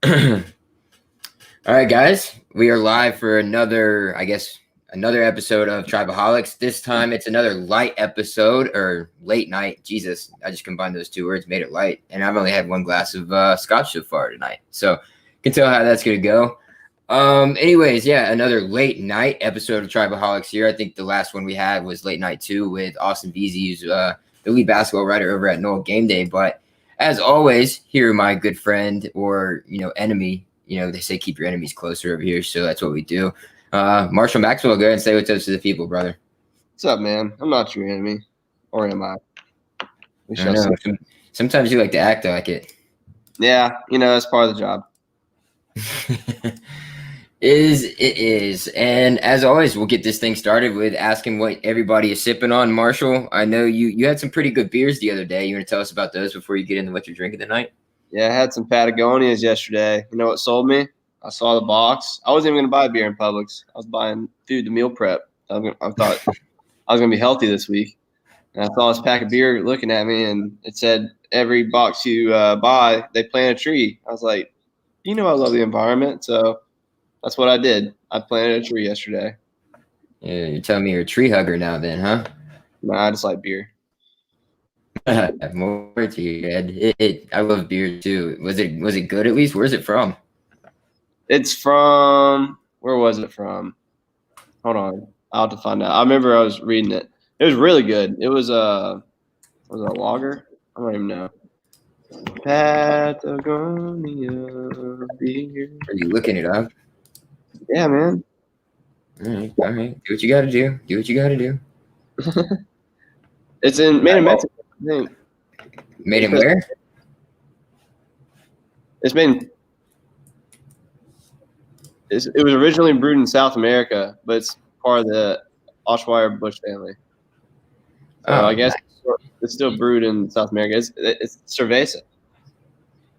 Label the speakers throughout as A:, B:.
A: All right, guys, we are live for another episode of Tribaholics. This time it's another light episode or late night. Jesus, I just combined those two words, made it light. And I've only had one glass of scotch so far tonight. So you can tell how that's going to go. Anyways, yeah, another late night episode of Tribaholics here. I think the last one we had was late night 2 with Austin Veazey, who's the lead basketball writer over at Noel Game Day. But as always, here my good friend or, enemy. They say keep your enemies closer over here, so that's what we do. Marshall Maxwell, go ahead and say what's up to the people, brother.
B: What's up, man? I'm not your enemy, or am I?
A: I know. Sometimes you like to act like it.
B: Yeah, that's part of the job.
A: It is. And as always, we'll get this thing started with asking what everybody is sipping on. Marshall, I know you had some pretty good beers the other day. You want to tell us about those before you get into what you're drinking tonight?
B: Yeah, I had some Patagonias yesterday. You know what sold me? I saw the box. I wasn't even going to buy beer in Publix. I was buying food to meal prep. I thought I was going to be healthy this week. And I saw this pack of beer looking at me, and it said, every box you buy, they plant a tree. I was like, I love the environment, so that's what I did. I planted a tree yesterday.
A: Yeah, you're telling me you're a tree hugger now then, huh?
B: No, I just like beer.
A: More to you, Ed. I love beer too. Was it good at least? Where's it from?
B: It's from – where was it from? Hold on. I'll have to find out. I remember I was reading it. It was really good. It was a lager? I don't even know. Patagonia beer.
A: Are you looking it up?
B: Yeah, man.
A: All right. Do what you got to do. Do what you got to do.
B: It's made in Mexico, I think.
A: Made in where?
B: It was originally brewed in South America, but it's part of the Oshweiler Bush family. So I guess it's still brewed in South America. It's cerveza.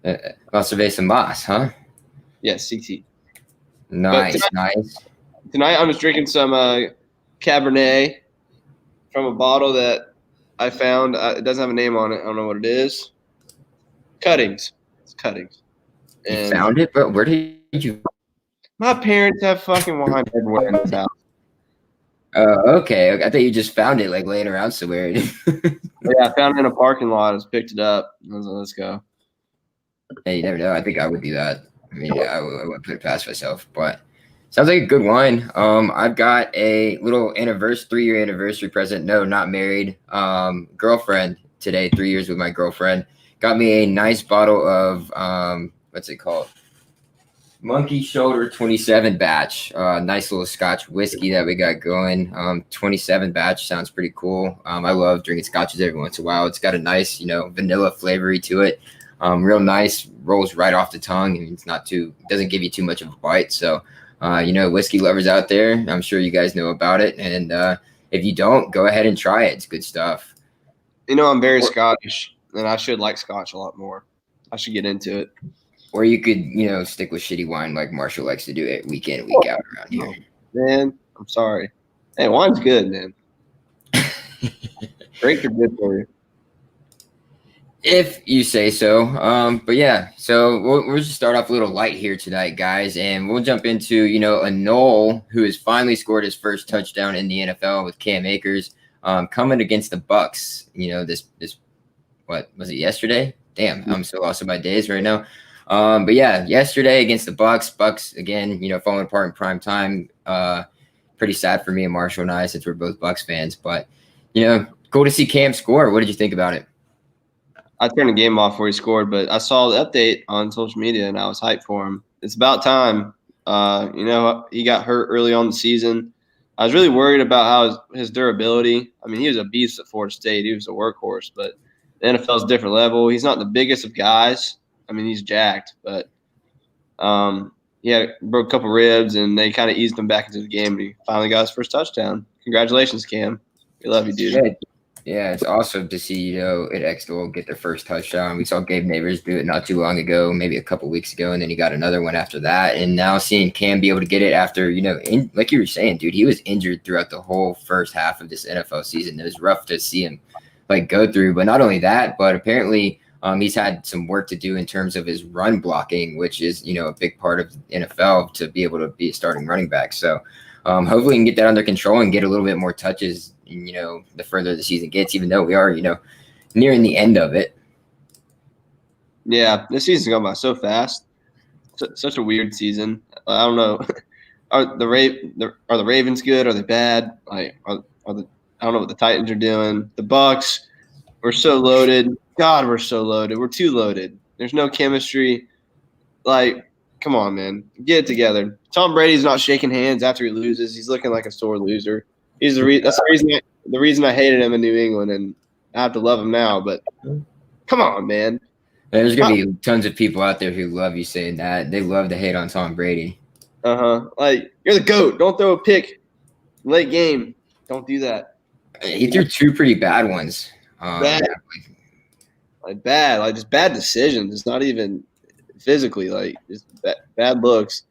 A: Cerveza Mas, huh?
B: Yes, CT.
A: Nice.
B: Tonight I'm just drinking some Cabernet from a bottle that I found. It doesn't have a name on it. I don't know what it is. Cuttings. It's Cuttings.
A: You found it, bro? Where did you?
B: My parents have fucking wine everywhere in this house.
A: Okay. I thought you just found it like laying around somewhere.
B: Yeah, I found it in a parking lot. I just picked it up. I was like, let's go.
A: Hey, you never know. I think I would do that. I mean, I wouldn't put it past myself, but sounds like a good wine. I've got a little 3-year anniversary present. No, not married. Girlfriend today, 3 years with my girlfriend. Got me a nice bottle of, what's it called? Monkey Shoulder 27 batch. Nice little Scotch whiskey that we got going. 27 batch sounds pretty cool. I love drinking scotches every once in a while. It's got a nice, vanilla flavory to it. Real nice, rolls right off the tongue, and doesn't give you too much of a bite. So, whiskey lovers out there, I'm sure you guys know about it. And if you don't, go ahead and try it. It's good stuff.
B: I'm very Scottish, and I should like Scotch a lot more. I should get into it.
A: Or you could, stick with shitty wine like Marshall likes to do it week in and week out around here.
B: Man, I'm sorry. Hey, wine's good, man. Drinks are good for you.
A: If you say so. But yeah, so we'll just start off a little light here tonight, guys, and we'll jump into, a Noel who has finally scored his first touchdown in the NFL with Cam Akers, coming against the Bucks. This what was it, yesterday? Damn, I'm so lost in my days right now. But yeah, yesterday against the Bucks again, falling apart in prime time. Pretty sad for me and Marshall and I, since we're both Bucks fans, but cool to see Cam score. What did you think about it?
B: I turned the game off before he scored, but I saw the update on social media and I was hyped for him. It's about time. He got hurt early on the season. I was really worried about how his durability. I mean, he was a beast at Florida State. He was a workhorse, but the NFL is a different level. He's not the biggest of guys. I mean, he's jacked, but broke a couple ribs, and they kind of eased him back into the game. And he finally got his first touchdown. Congratulations, Cam. We love you, dude.
A: Yeah, it's awesome to see, at X-Duel get their first touchdown. We saw Gabe Neighbors do it not too long ago, maybe a couple weeks ago, and then he got another one after that. And now seeing Cam be able to get it after, like you were saying, dude, he was injured throughout the whole first half of this NFL season. It was rough to see him, go through. But not only that, but apparently He's had some work to do in terms of his run blocking, which is, a big part of NFL to be able to be a starting running back. So hopefully we can get that under control and get a little bit more touches, the further the season gets, even though we are, nearing the end of it.
B: Yeah, this season's gone by so fast. Such a weird season. I don't know. Are the Ravens good? Are they bad? I don't know what the Titans are doing. The Bucks, we're so loaded. God, we're so loaded. We're too loaded. There's no chemistry. Like, come on, man, get it together. Tom Brady's not shaking hands after he loses. He's looking like a sore loser. That's the reason I hated him in New England, and I have to love him now. But come on, man.
A: There's going to be tons of people out there who love you saying that. They love to hate on Tom Brady.
B: Like, you're the GOAT. Don't throw a pick late game. Don't do that.
A: He threw 2 pretty bad ones.
B: Bad. Just bad decisions. It's not even physically, like, just bad looks.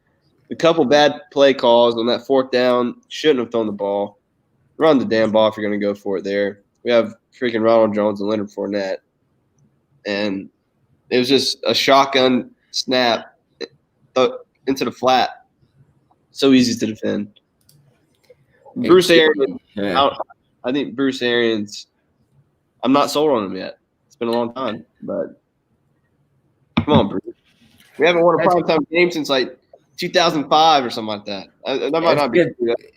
B: A couple bad play calls on that 4th down. Shouldn't have thrown the ball. Run the damn ball if you're going to go for it there. We have freaking Ronald Jones and Leonard Fournette. And it was just a shotgun snap into the flat. So easy to defend. Bruce Arians, I think Bruce Arians, I'm not sold on him yet. It's been a long time, but come on, Bruce. We haven't won a primetime game since like 2005 or something like that. That might not be.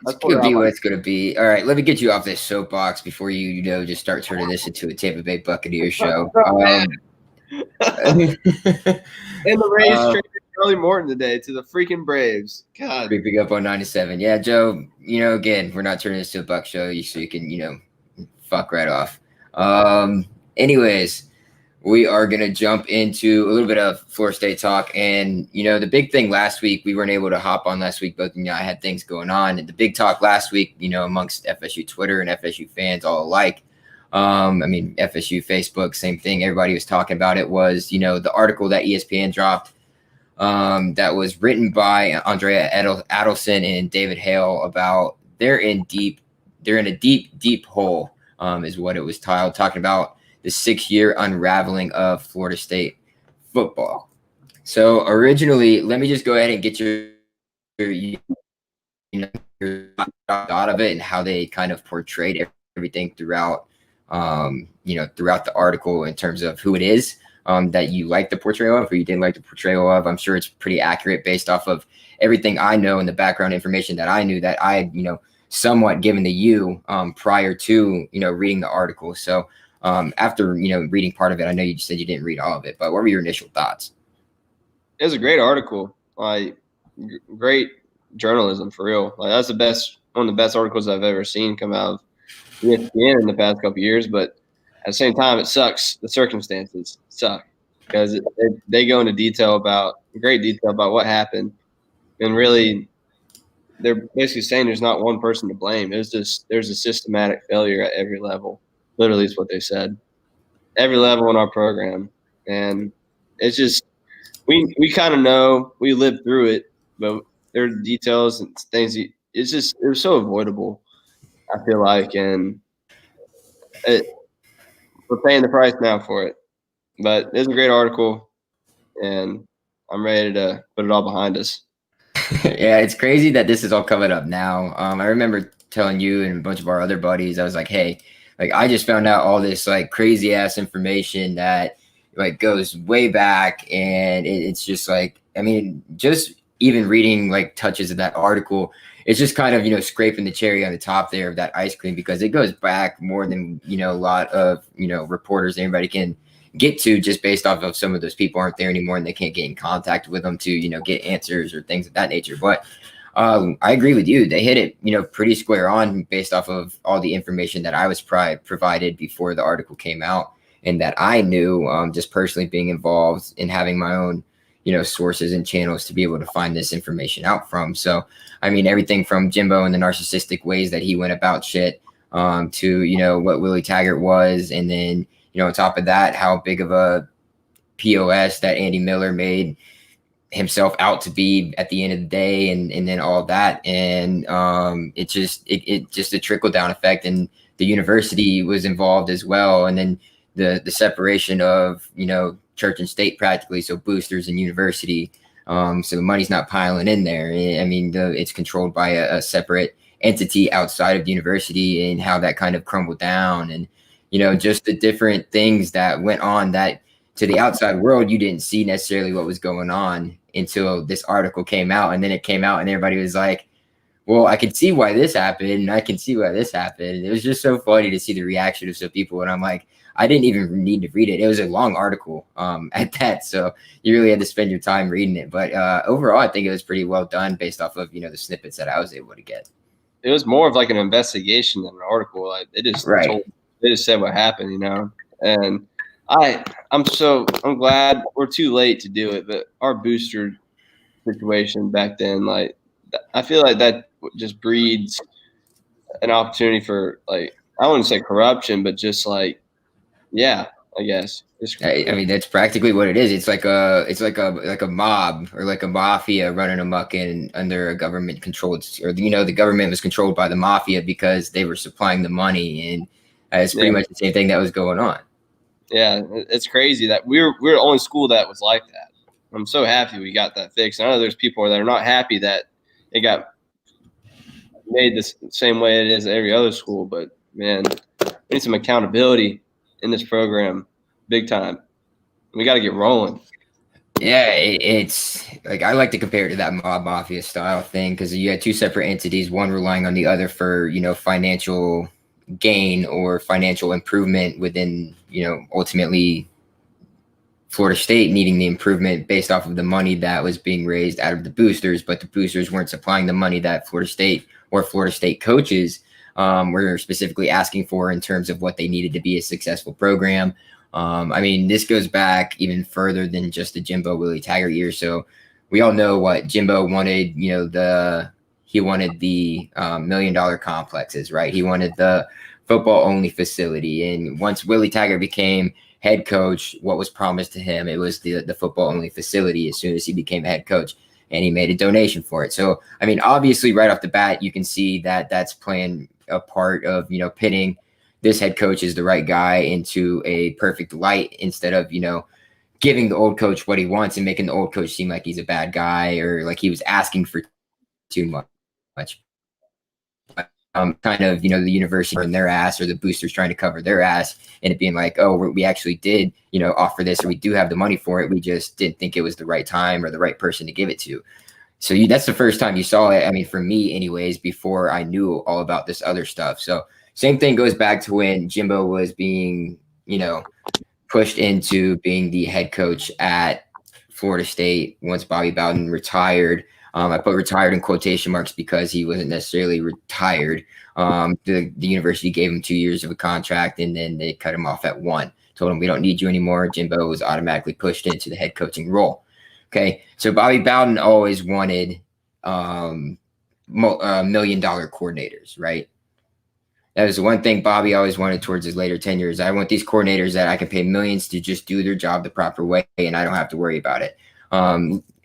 A: That's could be what it's going to be. All right, let me get you off this soapbox before you, just start turning this into a Tampa Bay Buccaneers show.
B: And the Braves traded Charlie Morton today to the freaking Braves. God.
A: Creeping up on 97. Yeah, Joe, again, we're not turning this to a Buck show so you can, fuck right off. Anyways, we are going to jump into a little bit of Florida State talk. And, the big thing last week, we weren't able to hop on last week, but, I had things going on. And the big talk last week, amongst FSU Twitter and FSU fans all alike, FSU, Facebook, same thing. Everybody was talking about it was, the article that ESPN dropped that was written by Andrea Adelson and David Hale about they're in a deep hole, is what it was titled, talking about the 6-year unraveling of Florida State football. So originally, let me just go ahead and get your thought of it and how they kind of portrayed everything throughout throughout the article in terms of who it is that you like the portrayal of or you didn't like the portrayal of. I'm sure it's pretty accurate based off of everything I know and the background information that I knew that I, somewhat given to you prior to, reading the article. So after, reading part of it, I know you said you didn't read all of it, but what were your initial thoughts?
B: It was a great article. Like, great journalism for real. Like, that's one of the best articles I've ever seen come out of ESPN in the past couple of years, but at the same time, it sucks. The circumstances suck because they go into great detail about what happened, and really, they're basically saying there's not one person to blame. There's a systematic failure at every level. Literally, is what they said. Every level in our program, and it's just we kind of know, we lived through it, but there are details and things. It was so avoidable, I feel like, and we're paying the price now for it. But it's a great article, and I'm ready to put it all behind us.
A: Yeah, it's crazy that this is all coming up now. I remember telling you and a bunch of our other buddies, I was like, hey, like I just found out all this like crazy ass information that like goes way back, and it's just like, just even reading like touches of that article, it's just kind of, scraping the cherry on the top there of that ice cream, because it goes back more than, a lot of, reporters anybody can get to, just based off of some of those people aren't there anymore and they can't get in contact with them to, get answers or things of that nature. But I agree with you. They hit it, pretty square on based off of all the information that I was provided before the article came out and that I knew, just personally being involved in having my own, sources and channels to be able to find this information out from. So, everything from Jimbo and the narcissistic ways that he went about shit, to, what Willie Taggart was. And then, on top of that, how big of a POS that Andy Miller made himself out to be at the end of the day, and then all of that. And it just a trickle down effect, and the university was involved as well. And then the separation of, church and state practically. So boosters and university. So the money's not piling in there. I mean, it's controlled by a separate entity outside of the university, and how that kind of crumbled down, and just the different things that went on that to the outside world you didn't see necessarily what was going on until this article came out. And then it came out and everybody was like, well, I can see why this happened, and I can see why this happened. It was just so funny to see the reaction of some people, and I'm like, I didn't even need to read it. It was a long article at that, so you really had to spend your time reading it. But overall, I think it was pretty well done based off of the snippets that I was able to get.
B: It was more of like an investigation than an article. Like they just they just said what happened, And I'm glad we're too late to do it, but our booster situation back then, like I feel like that just breeds an opportunity for, like, I wouldn't say corruption, but just like, yeah, I guess.
A: I mean, that's practically what it is. It's like a mob or like a mafia running amok under a government controlled, or the government was controlled by the mafia because they were supplying the money, and it's pretty much the same thing that was going on.
B: Yeah, it's crazy that we're the only school that was like that. I'm so happy we got that fixed. I know there's people that are not happy that it got made the same way it is at every other school, but man, we need some accountability in this program, big time. We got to get rolling.
A: Yeah, it's like I like to compare it to that mob mafia style thing, because you had two separate entities, one relying on the other for financial gain or financial improvement within ultimately Florida State needing the improvement based off of the money that was being raised out of the boosters, but the boosters weren't supplying the money that Florida State or Florida State coaches were specifically asking for in terms of what they needed to be a successful program. I mean, this goes back even further than just the Jimbo Willie Taggart years. So we all know what Jimbo wanted. He wanted the $1 million complexes, right? He wanted the football only facility, and once Willie Taggart became head coach, what was promised to him, it was the football only facility as soon as he became head coach, and he made a donation for it. So, I mean, obviously right off the bat, you can see that that's playing a part of, pitting this head coach is the right guy into a perfect light, instead of, giving the old coach what he wants and making the old coach seem like he's a bad guy or like he was asking for too much. Kind of, the university in their ass, or the boosters trying to cover their ass, and it being like, oh, we actually did, offer this, or we do have the money for it. We just didn't think it was the right time or the right person to give it to. So that's the first time you saw it. I mean, for me anyways, before I knew all about this other stuff. So same thing goes back to when Jimbo was being, pushed into being the head coach at Florida State once Bobby Bowden retired. I put retired in quotation marks because he wasn't necessarily retired. The university gave him 2 years of a contract, and then they cut him off at 1. Told him, we don't need you anymore. Jimbo was automatically pushed into the head coaching role. Okay, so Bobby Bowden always wanted $1 million coordinators, right? That was the one thing Bobby always wanted towards his later tenures. I want these coordinators that I can pay millions to just do their job the proper way, and I don't have to worry about it.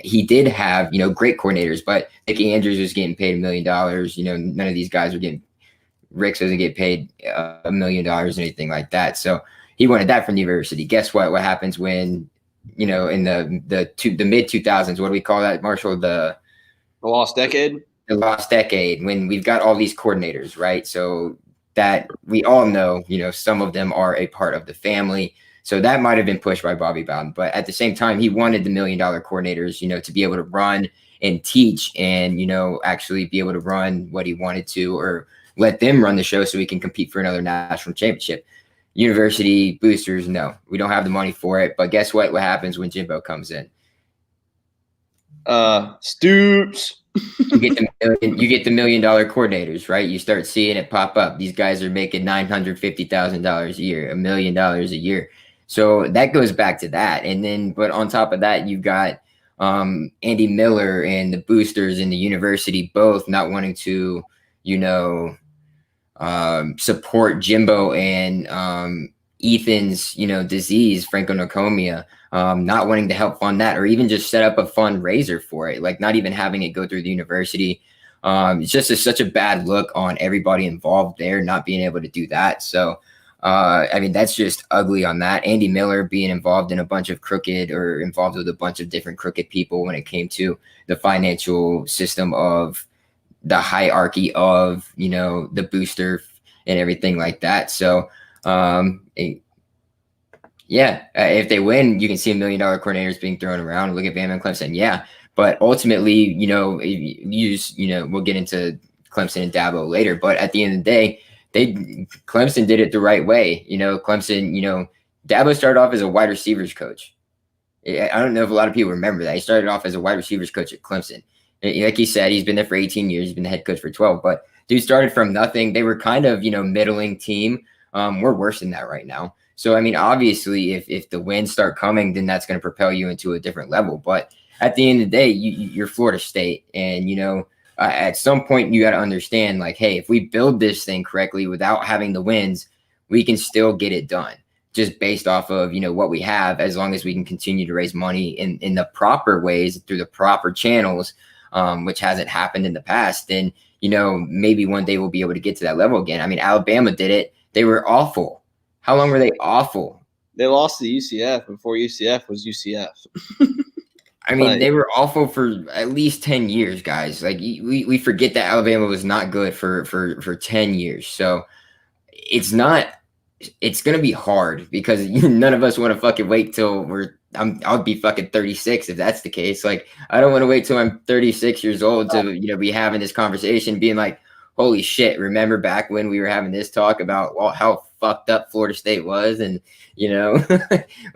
A: He did have, great coordinators, but Mickey Andrews was getting paid $1 million. None of these guys were getting, Ricks wasn't getting paid $1 million or anything like that. So he wanted that from the university. Guess what? What happens when, in the mid 2000s, what do we call that, Marshall? The
B: lost decade?
A: The lost decade, when we've got all these coordinators, right? So that we all know, some of them are a part of the family. So that might have been pushed by Bobby Bowden. But at the same time, he wanted the $1 million coordinators, to be able to run and teach and, actually be able to run what he wanted to, or let them run the show so we can compete for another national championship. University boosters, no, we don't have the money for it. But guess what? What happens when Jimbo comes in?
B: Stoops.
A: You get the $1 million coordinators, right? You start seeing it pop up. These guys are making $950,000 a year, $1 million a year. So that goes back to that. And then, but on top of that, you've got Andy Miller and the boosters and the university both not wanting to, support Jimbo and Ethan's, disease, franconomia, not wanting to help fund that, or even just set up a fundraiser for it, like not even having it go through the university. It's just such a bad look on everybody involved there, not being able to do that. So I mean, that's just ugly on that. Andy Miller being involved in a bunch of crooked or involved with a bunch of different crooked people when it came to the financial system of the hierarchy of, the booster and everything like that. So, if they win, you can see $1 million coordinators being thrown around. Look at Bama and Clemson. Yeah. But ultimately, we'll get into Clemson and Dabo later. But at the end of the day, Clemson did it the right way. Clemson, Dabo started off as a wide receivers coach. I don't know if a lot of people remember that. He started off as a wide receivers coach at Clemson. Like he said, he's been there for 18 years. He's been the head coach for 12. But dude started from nothing. They were kind of, middling team. We're worse than that right now. So, I mean, obviously, if the wins start coming, then that's going to propel you into a different level. But at the end of the day, you're Florida State. And, at some point, you got to understand, like, hey, if we build this thing correctly without having the wins, we can still get it done just based off of, what we have, as long as we can continue to raise money in the proper ways through the proper channels, which hasn't happened in the past. Then, maybe one day we'll be able to get to that level again. I mean, Alabama did it. They were awful. How long were they awful?
B: They lost to UCF before UCF was UCF.
A: I mean, they were awful for at least 10 years, guys. Like, we forget that Alabama was not good for 10 years. So it's going to be hard because none of us want to fucking wait till I'll be fucking 36 if that's the case. Like, I don't want to wait till I'm 36 years old to, be having this conversation, being like, holy shit, remember back when we were having this talk about how fucked up Florida State was? And,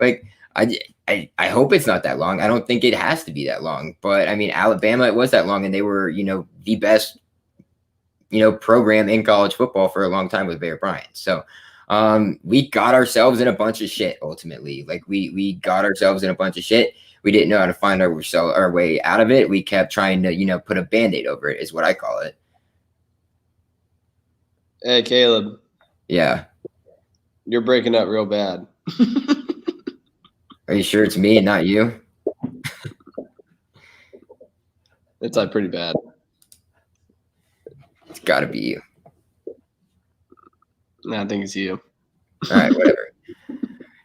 A: like, I hope it's not that long. I don't think it has to be that long. But, I mean, Alabama, it was that long, and they were, the best, program in college football for a long time with Bear Bryant. So we got ourselves in a bunch of shit, ultimately. Like, we got ourselves in a bunch of shit. We didn't know how to find our way out of it. We kept trying to, put a Band-Aid over it, is what I call it.
B: Hey, Caleb.
A: Yeah.
B: You're breaking up real bad.
A: Are you sure it's me and not you?
B: It's like pretty bad.
A: It's got to be you.
B: No, I think it's you.
A: All right, whatever.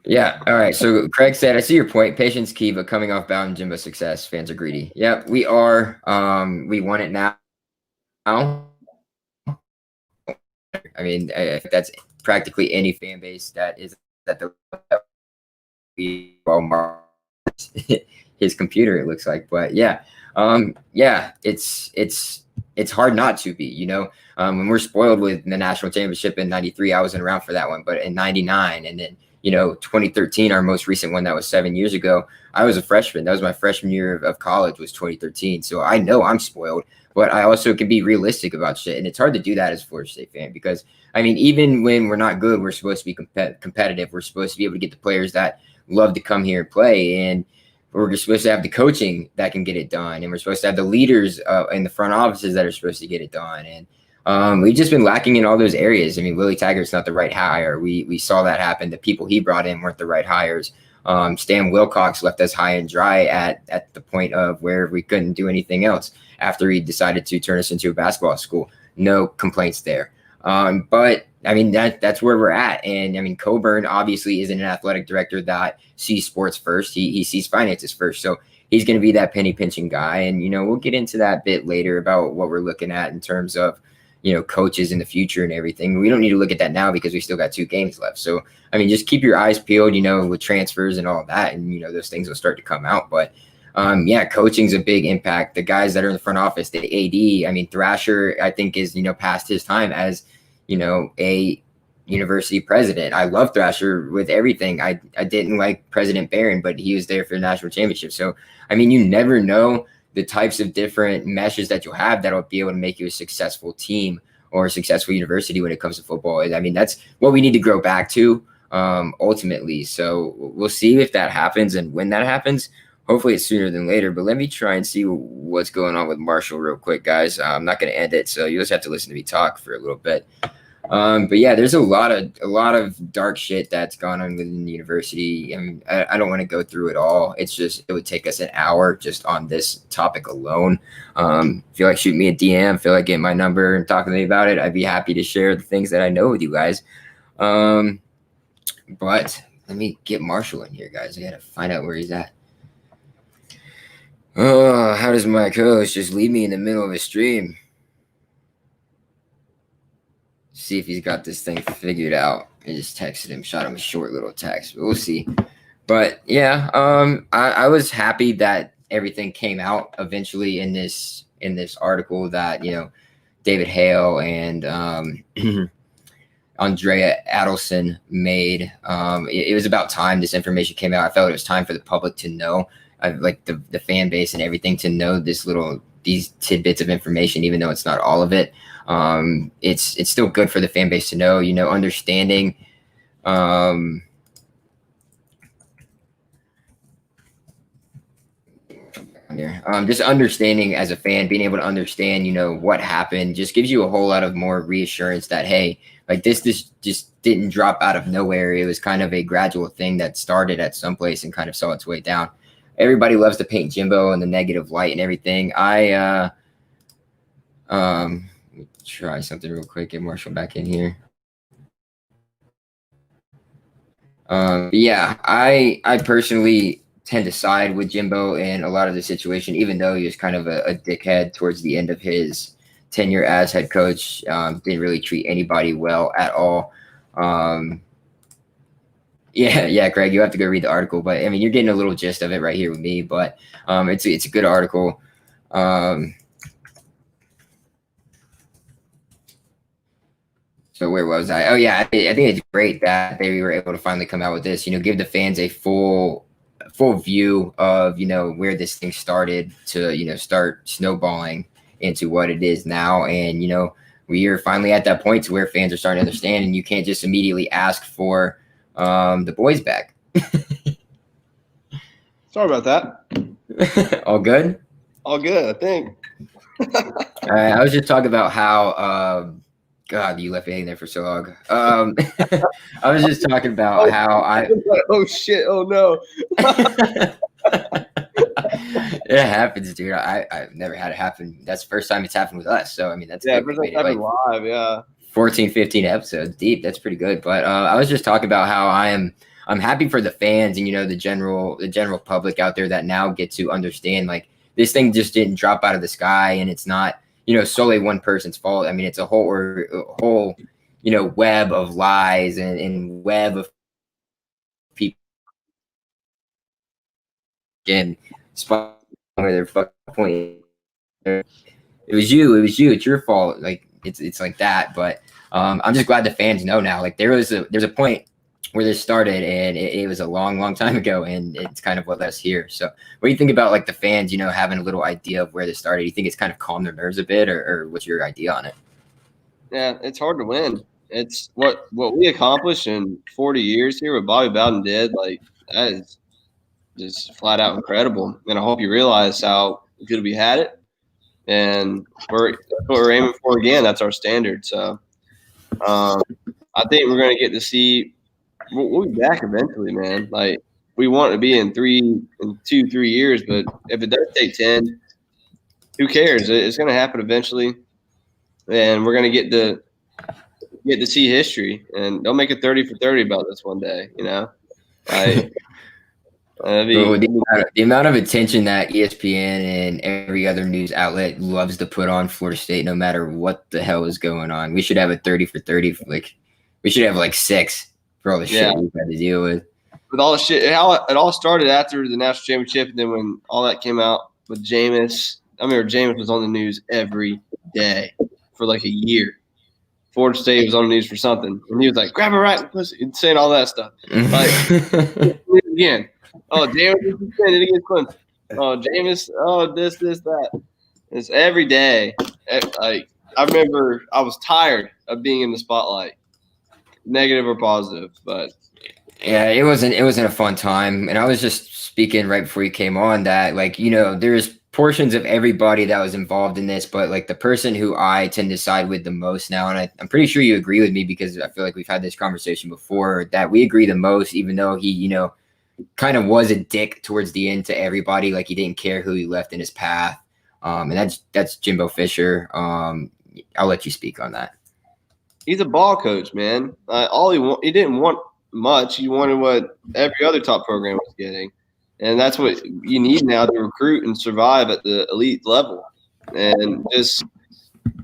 A: Yeah. All right. So Craig said, I see your point. Patience key, but coming off Bound Jimbo success, fans are greedy. Yeah, we are. We want it now. I mean, I think that's practically any fan base that is at the his computer, it looks like. But yeah, it's hard not to be, when we're spoiled with the national championship in '93. I wasn't around for that one, but in '99, and then 2013, our most recent one, that was 7 years ago. I was a freshman. That was my freshman year of college, was 2013. So I know I'm spoiled, but I also can be realistic about shit. And it's hard to do that as a Florida State fan because, I mean, even when we're not good, we're supposed to be competitive. We're supposed to be able to get the players that love to come here and play. And we're supposed to have the coaching that can get it done. And we're supposed to have the leaders in the front offices that are supposed to get it done. And we've just been lacking in all those areas. I mean, Willie Taggart's not the right hire. We saw that happen. The people he brought in weren't the right hires. Stan Wilcox left us high and dry at the point of where we couldn't do anything else after he decided to turn us into a basketball school. No complaints there. But I mean, that's where we're at. And I mean, Coburn obviously isn't an athletic director that sees sports first. He sees finances first. So he's going to be that penny pinching guy. And, we'll get into that bit later about what we're looking at in terms of, coaches in the future and everything. We don't need to look at that now because we still got 2 games left. So, I mean, just keep your eyes peeled, with transfers and all that. And, those things will start to come out. But coaching's a big impact. The guys that are in the front office, the AD, I mean, Thrasher, I think is, past his time as, a university president. I love Thrasher with everything. I didn't like President Barron, but he was there for the national championship. So, I mean, you never know the types of different meshes that you'll have that'll be able to make you a successful team or a successful university when it comes to football. I mean, that's what we need to grow back to ultimately. So we'll see if that happens and when that happens. Hopefully it's sooner than later, but let me try and see what's going on with Marshall real quick, guys. I'm not going to end it, so you just have to listen to me talk for a little bit. But yeah, there's a lot of dark shit that's gone on within the university. I mean, I don't want to go through it all. It's just, it would take us an hour just on this topic alone. Feel like shooting me a DM, feel like getting my number and talking to me about it. I'd be happy to share the things that I know with you guys. But let me get Marshall in here, guys. I gotta find out where he's at. Oh, how does my co-host just leave me in the middle of a stream? See if he's got this thing figured out. I just texted him, shot him a short little text. We'll see. But yeah, I was happy that everything came out eventually in this article that David Hale and Andrea Adelson made. It was about time this information came out. I felt it was time for the public to know, like the fan base and everything, to know these tidbits of information, even though it's not all of it. It's still good for the fan base to know, understanding. Just understanding as a fan, being able to understand, what happened, just gives you a whole lot of more reassurance that, hey, like this just didn't drop out of nowhere. It was kind of a gradual thing that started at some place and kind of saw its way down. Everybody loves to paint Jimbo in the negative light and everything. Let me try something real quick. Get Marshall back in here. Yeah, I personally tend to side with Jimbo in a lot of the situation, even though he was kind of a dickhead towards the end of his tenure as head coach. Didn't really treat anybody well at all. Yeah, Craig, you have to go read the article, but I mean, you're getting a little gist of it right here with me. But it's a good article. So where was I? Oh yeah, I think it's great that they were able to finally come out with this. Give the fans a full view of where this thing started to start snowballing into what it is now, and we are finally at that point to where fans are starting to understand, and you can't just immediately ask for the boys back.
B: Sorry about that.
A: All good?
B: All good, I think.
A: All right, I was just talking about how God, you left me hanging there for so long. I was just talking about how
B: oh shit! Oh no!
A: It happens, dude. I've never had it happen. That's the first time it's happened with us. So I mean, that's
B: first time happened live. Yeah,
A: 14, 15 episodes deep. That's pretty good. But I was just talking about how I'm happy for the fans and the general public out there that now get to understand, like, this thing just didn't drop out of the sky, and it's not solely one person's fault. I mean, it's a whole web of lies and web of people and where they're fucking point. It was you. It's your fault. Like it's like that. But I'm just glad the fans know now. Like there's a point where this started, and it was a long time ago, and it's kind of what led us here. So what do you think about, like, the fans, having a little idea of where this started? Do you think it's kind of calmed their nerves a bit, or what's your idea on it?
B: Yeah, it's hard to win. It's what we accomplished in 40 years here, what Bobby Bowden did. Like, that is just flat out incredible. And I hope you realize how good we had it. And that's what we're aiming for again. That's our standard. So I think we're going to get to see. We'll be back eventually, man. Like, we want to be in 3 years, but if it does take 10, who cares? It's going to happen eventually, and we're going to get to see history. And they'll make a 30 for 30 about this one day. Like,
A: the amount of attention that ESPN and every other news outlet loves to put on Florida State, no matter what the hell is going on. We should have a 30 for 30. Like, we should have like 6 for all the shit we've had to deal with.
B: With all the shit, how it all started after the national championship, and then when all that came out with Jameis. I remember Jameis was on the news every day for like a year. Florida State was on the news for something, and he was like, "Grab it right," and saying all that stuff. Like, again, oh, Jameis is suspended against Clemson. Oh, Jameis, oh, this, that. It's every day. Like, I remember I was tired of being in the spotlight, negative or positive, but
A: yeah, it wasn't a fun time. And I was just speaking right before you came on that, like, there's portions of everybody that was involved in this, but like the person who I tend to side with the most now, and I'm pretty sure you agree with me because I feel like we've had this conversation before, that we agree the most, even though he, kind of was a dick towards the end to everybody. Like, he didn't care who he left in his path. And that's Jimbo Fisher. I'll let you speak on that.
B: He's a ball coach, man. He didn't want much. You wanted what every other top program was getting. And that's what you need now to recruit and survive at the elite level. And just,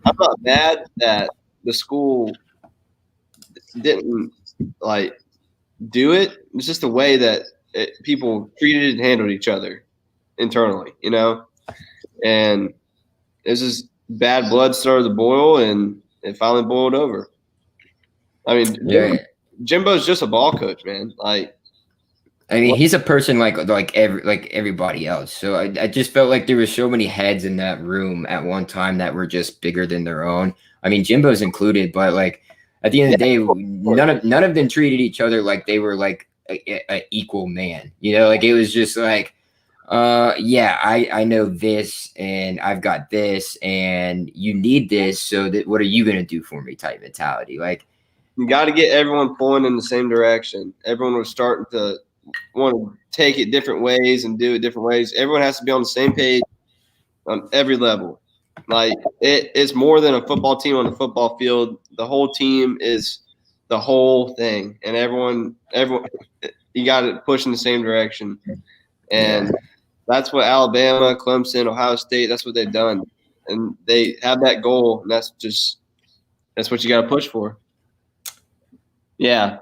B: I'm not mad that the school didn't like do it. It's just the way that people treated and handled each other internally, you know? And it's just bad blood started to boil, and it finally boiled over. I mean,
A: Yeah.
B: Jimbo's just a ball coach, man. Like,
A: I mean, he's a person like everybody else. So I just felt like there were so many heads in that room at one time that were just bigger than their own. I mean, Jimbo's included, but like at the end of the day, none of them treated each other like they were like a equal man. You know, like it was just like, yeah, I know this and I've got this and you need this. So that what are you gonna do for me? Type mentality, like.
B: you got to get everyone pulling in the same direction. Everyone was starting to want to take it different ways and do it different ways. Everyone has to be on the same page on every level. Like it's more than a football team on the football field. The whole team is the whole thing, and everyone, you got to push in the same direction. And that's what Alabama, Clemson, Ohio State. That's what they've done, and they have that goal, and that's what you got to push for. Yeah.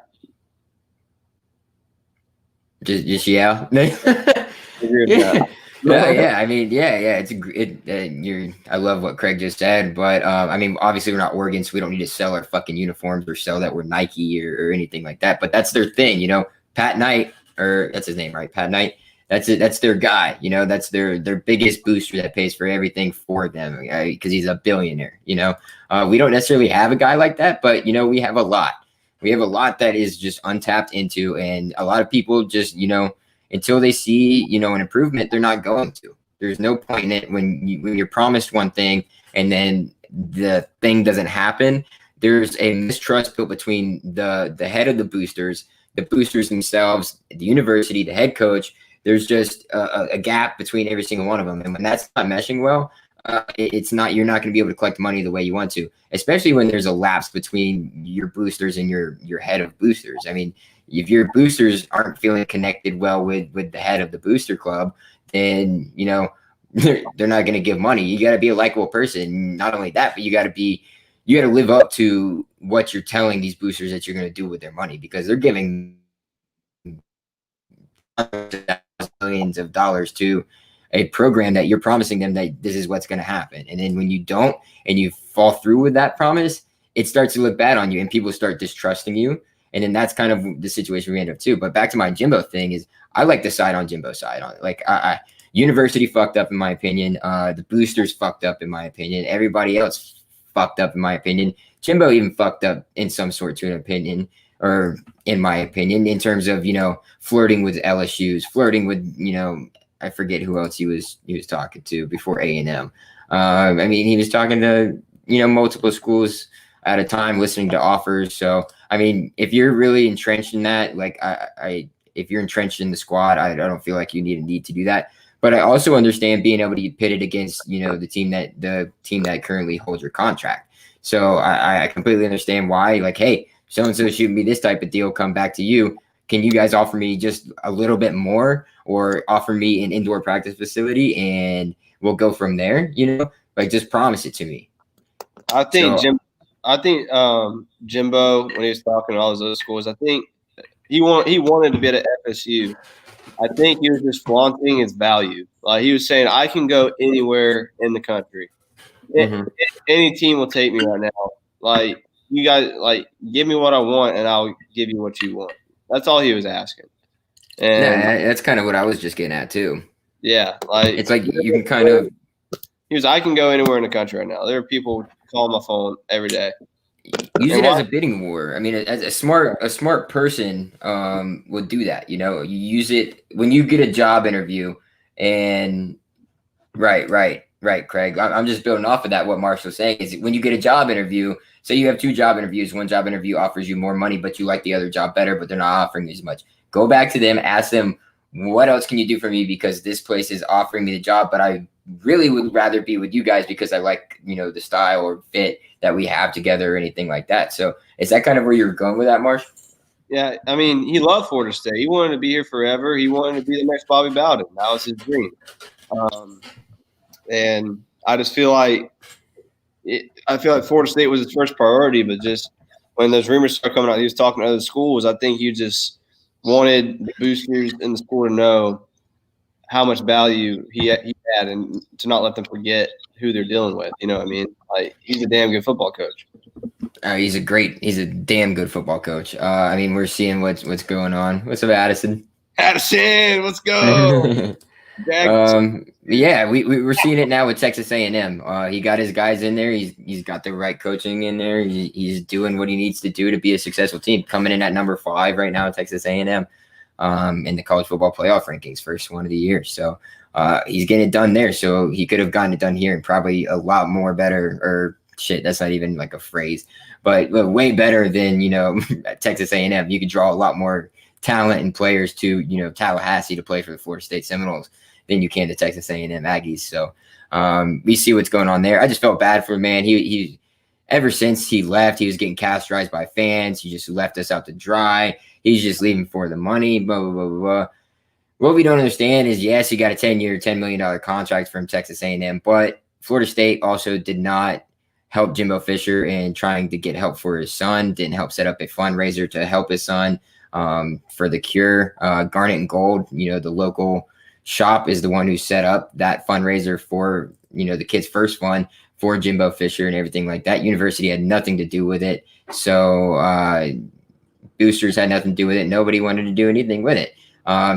A: Just yeah. Yeah. Yeah. I mean, yeah. I love what Craig just said, but I mean, obviously we're not Oregon, so we don't need to sell our fucking uniforms or sell that we're Nike or anything like that. But that's their thing, you know. Pat Knight, or that's his name, right? Pat Knight. That's it. That's their guy. You know, that's their biggest booster that pays for everything for them because he's a billionaire. You know, we don't necessarily have a guy like that, but you know, we have a lot. We have a lot that is just untapped into, and a lot of people just, you know, until they see, you know, an improvement, they're not going to. There's no point in it when you're promised one thing and then the thing doesn't happen. There's a mistrust built between the head of the boosters themselves, the university, the head coach. There's just a gap between every single one of them, and when that's not meshing well, it's not, you're not going to be able to collect money the way you want to, especially when there's a lapse between your boosters and your head of boosters. I mean, if your boosters aren't feeling connected well with the head of the booster club, then, you know, they're not going to give money. You got to be a likable person. Not only that, but you got to live up to what you're telling these boosters that you're going to do with their money, because they're giving millions of dollars to a program that you're promising them that this is what's going to happen. And then when you don't and you fall through with that promise, it starts to look bad on you and people start distrusting you. And then that's kind of the situation we end up too. But back to my Jimbo thing is, I like to side on Jimbo's side on it. Like university fucked up in my opinion. The boosters fucked up in my opinion. Everybody else fucked up in my opinion. Jimbo even fucked up in some sort to an opinion, or in my opinion, in terms of, you know, flirting with LSU's, flirting with, you know, I forget who else he was talking to before A&M. I mean, he was talking to, you know, multiple schools at a time, listening to offers. So, I mean, if you're really entrenched in that, like if you're entrenched in the squad, I don't feel like you need to do that. But I also understand being able to get pitted against, you know, the team that currently holds your contract. So I completely understand why, like, hey, so-and-so shooting me this type of deal, come back to you. Can you guys offer me just a little bit more, or offer me an indoor practice facility and we'll go from there? You know, like, just promise it to me.
B: I think Jimbo, when he was talking to all those other schools, I think he wanted to be at FSU. I think he was just flaunting his value. Like, he was saying, I can go anywhere in the country.
A: Mm-hmm.
B: Any team will take me right now. Like, you guys, like, give me what I want and I'll give you what you want. That's all he was asking. And
A: yeah, that's kind of what I was just getting at too.
B: Yeah, like,
A: it's like you can kind of.
B: He was, I can go anywhere in the country right now. There are people calling my phone every day.
A: Use it as a bidding war. I mean, as a smart person would do that. You know, you use it when you get a job interview, and right, Craig. I'm just building off of that. What Marshall's saying is, when you get a job interview, say you have 2 job interviews, one job interview offers you more money, but you like the other job better, but they're not offering you as much. Go back to them, ask them, what else can you do for me? Because this place is offering me the job, but I really would rather be with you guys because I like, you know, the style or fit that we have together or anything like that. So is that kind of where you're going with that, Marsh?
B: Yeah, I mean, he loved Florida State. He wanted to be here forever. He wanted to be the next Bobby Bowden. That was his dream. And I just feel like Florida State was his first priority, but just when those rumors started coming out, he was talking to other schools. I think you just wanted the boosters in the school to know how much value he had, and to not let them forget who they're dealing with. You know what I mean? Like, he's a damn good football coach.
A: He's a damn good football coach. I mean, we're seeing what's going on. What's up, Addison?
B: Addison, let's go.
A: Yeah, we're seeing it now with Texas A&M. He got his guys in there. He's got the right coaching in there. He's doing what he needs to do to be a successful team. Coming in at number 5 right now, Texas A&M, in the college football playoff rankings, first one of the year. So he's getting it done there. So he could have gotten it done here and probably a lot more better. Or shit, that's not even like a phrase, but way better than Texas A&M. You could draw a lot more talent and players to Tallahassee to play for the Florida State Seminoles than you can to Texas A&M Aggies. So we see what's going on there. I just felt bad for him, man. He ever since he left, he was getting castrated by fans. He just left us out to dry. He's just leaving for the money, blah, blah, blah, blah. What we don't understand is, yes, he got a 10-year, $10 million contract from Texas A&M, but Florida State also did not help Jimbo Fisher in trying to get help for his son, didn't help set up a fundraiser to help his son for the cure. Garnet and Gold, the local shop, is the one who set up that fundraiser for, the kid's first fund for Jimbo Fisher and everything like that. University had nothing to do with it. So boosters had nothing to do with it. Nobody wanted to do anything with it.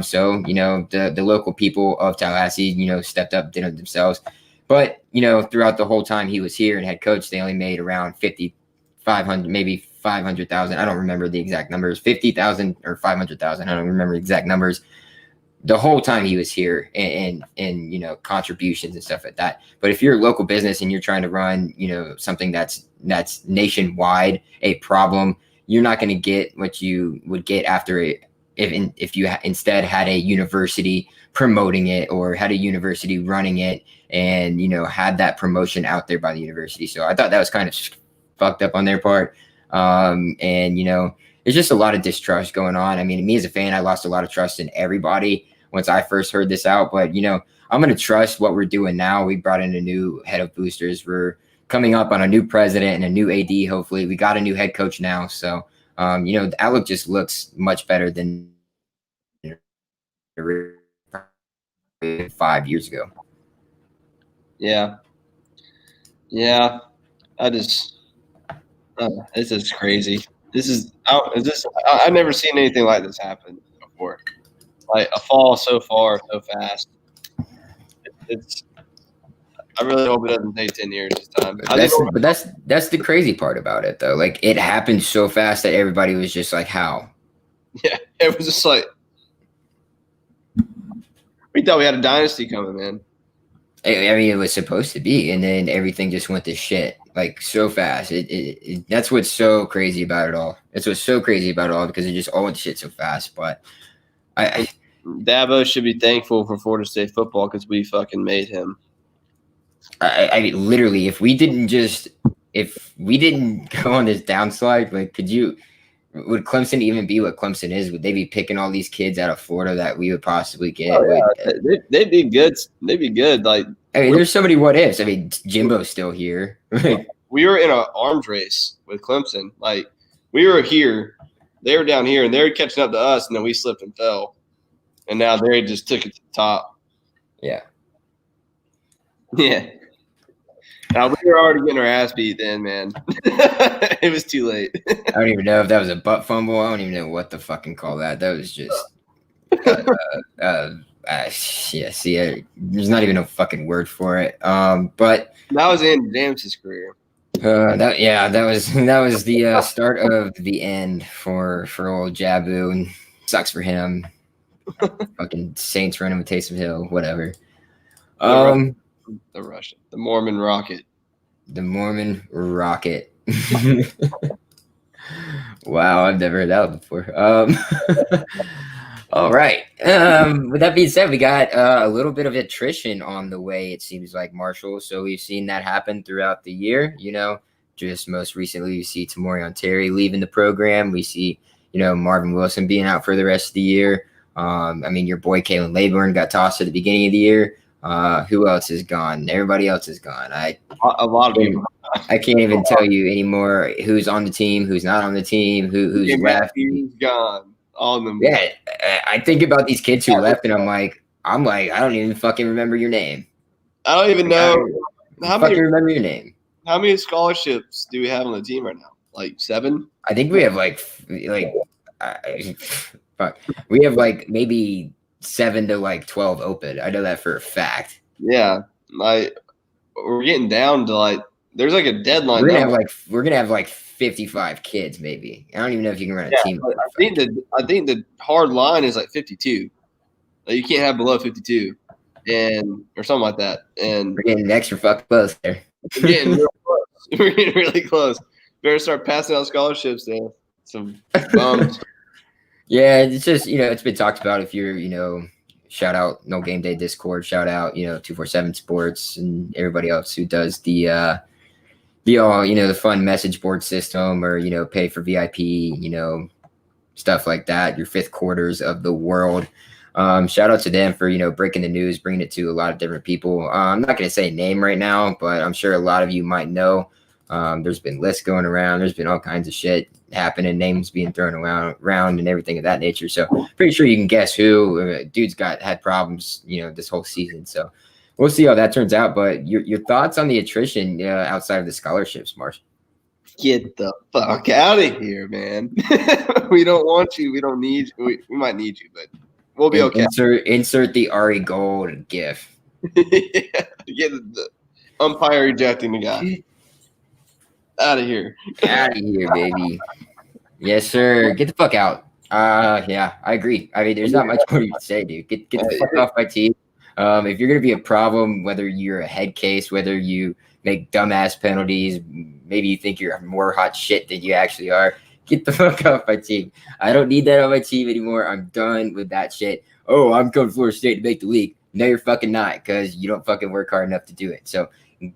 A: So the local people of Tallahassee, stepped up, did it themselves. But, throughout the whole time he was here and head coach, they only made around 500, maybe 500,000. I don't remember the exact numbers, 50,000 or 500,000. I don't remember the exact numbers. The whole time he was here, and contributions and stuff like that. But if you're a local business and you're trying to run, something that's nationwide, a problem, you're not going to get what you would get after it if you instead had a university promoting it, or had a university running it, and had that promotion out there by the university. So I thought that was kind of fucked up on their part. And there's just a lot of distrust going on. I mean, me as a fan, I lost a lot of trust in everybody once I first heard this out. But I'm going to trust what we're doing now. We brought in a new head of boosters. We're coming up on a new president and a new AD. Hopefully, we got a new head coach now. So the outlook just looks much better than 5 years ago.
B: Yeah. It's just crazy. I've never seen anything like this happen before. Like a fall so far, so fast. I really hope it doesn't take 10 years this time.
A: But that's the crazy part about it, though. Like, it happened so fast that everybody was just like, how?
B: Yeah, it was just like, we thought we had a dynasty coming, man.
A: I mean, it was supposed to be, and then everything just went to shit, like, so fast. That's what's so crazy about it all. That's what's so crazy about it all, because it just all went to shit so fast. But
B: Dabo should be thankful for Florida State football, because we fucking made him.
A: I mean, literally, if we didn't go on this downslide, like, would Clemson even be what Clemson is? Would they be picking all these kids out of Florida that we would possibly get?
B: Oh, yeah. They'd be good. They'd be good. Like,
A: I mean, there's so many what ifs. I mean, Jimbo's still here.
B: We were in an arms race with Clemson. Like, we were here, they were down here, and they were catching up to us, and then we slipped and fell. And now they just took it to the top.
A: Yeah.
B: Yeah. Now, we were already getting our ass beat then, man. It was too late.
A: I don't even know if that was a butt fumble. I don't even know what to fucking call that. That was just there's not even a fucking word for it. But
B: that was Andy James' career.
A: That was the start of the end for old Jabu, and sucks for him. Fucking Saints running with Taysom Hill, whatever.
B: The Russian, the Mormon Rocket.
A: The Mormon Rocket. Wow, I've never heard that before. All right. With that being said, we got a little bit of attrition on the way, it seems like, Marshall. So we've seen that happen throughout the year. Just most recently, you see Tamorion Terry leaving the program. We see, Marvin Wilson being out for the rest of the year. I mean, your boy Kalen Layburn got tossed at the beginning of the year. Who else is gone? Everybody else is gone.
B: A lot of people.
A: I can't even tell you anymore who's on the team, who's not on the team, who's left.
B: Who's gone? All of them.
A: Yeah, I think about these kids who left, and I'm like, I don't even fucking remember your name.
B: I don't even know
A: how many. Remember your name?
B: How many scholarships do we have on the team right now? Like 7?
A: I think we have fuck. We have maybe 7 to 12 open. I know that for a fact.
B: Yeah, we're getting down to there's a deadline.
A: We're gonna have 55 kids maybe. I don't even know if you can run a team.
B: I think the hard line is 52. You can't have below 52, or something like that. And
A: we're getting extra fucking close there.
B: We're getting real close. We're getting really close. Better start passing out scholarships there. Some bums.
A: Yeah, it's just it's been talked about. If you're shout out No Game Day Discord, shout out 247 Sports and everybody else who does the fun message board system, or pay for VIP, stuff like that. Your fifth quarters of the world. Shout out to them for breaking the news, bringing it to a lot of different people. I'm not going to say a name right now, but I'm sure a lot of you might know. There's been lists going around. There's been all kinds of shit happening, names being thrown around and everything of that nature. So pretty sure you can guess who. Dude's had problems, this whole season. So we'll see how that turns out. But your thoughts on the attrition outside of the scholarships, Marsh?
B: Get the fuck out of here, man. We don't want you. We don't need you. We might need you, but we'll be okay.
A: Insert the Ari Gold gif.
B: Yeah, get the umpire ejecting the guy. Out of here.
A: Out of here, baby. Yes, sir. Get the fuck out. Yeah, I agree. I mean, there's not much more you can say, dude. Get the fuck off my team. If you're gonna be a problem, whether you're a head case, whether you make dumbass penalties, maybe you think you're more hot shit than you actually are, get the fuck off my team. I don't need that on my team anymore. I'm done with that shit. Oh, I'm coming to Florida State to make the league. No, you're fucking not, because you don't fucking work hard enough to do it. So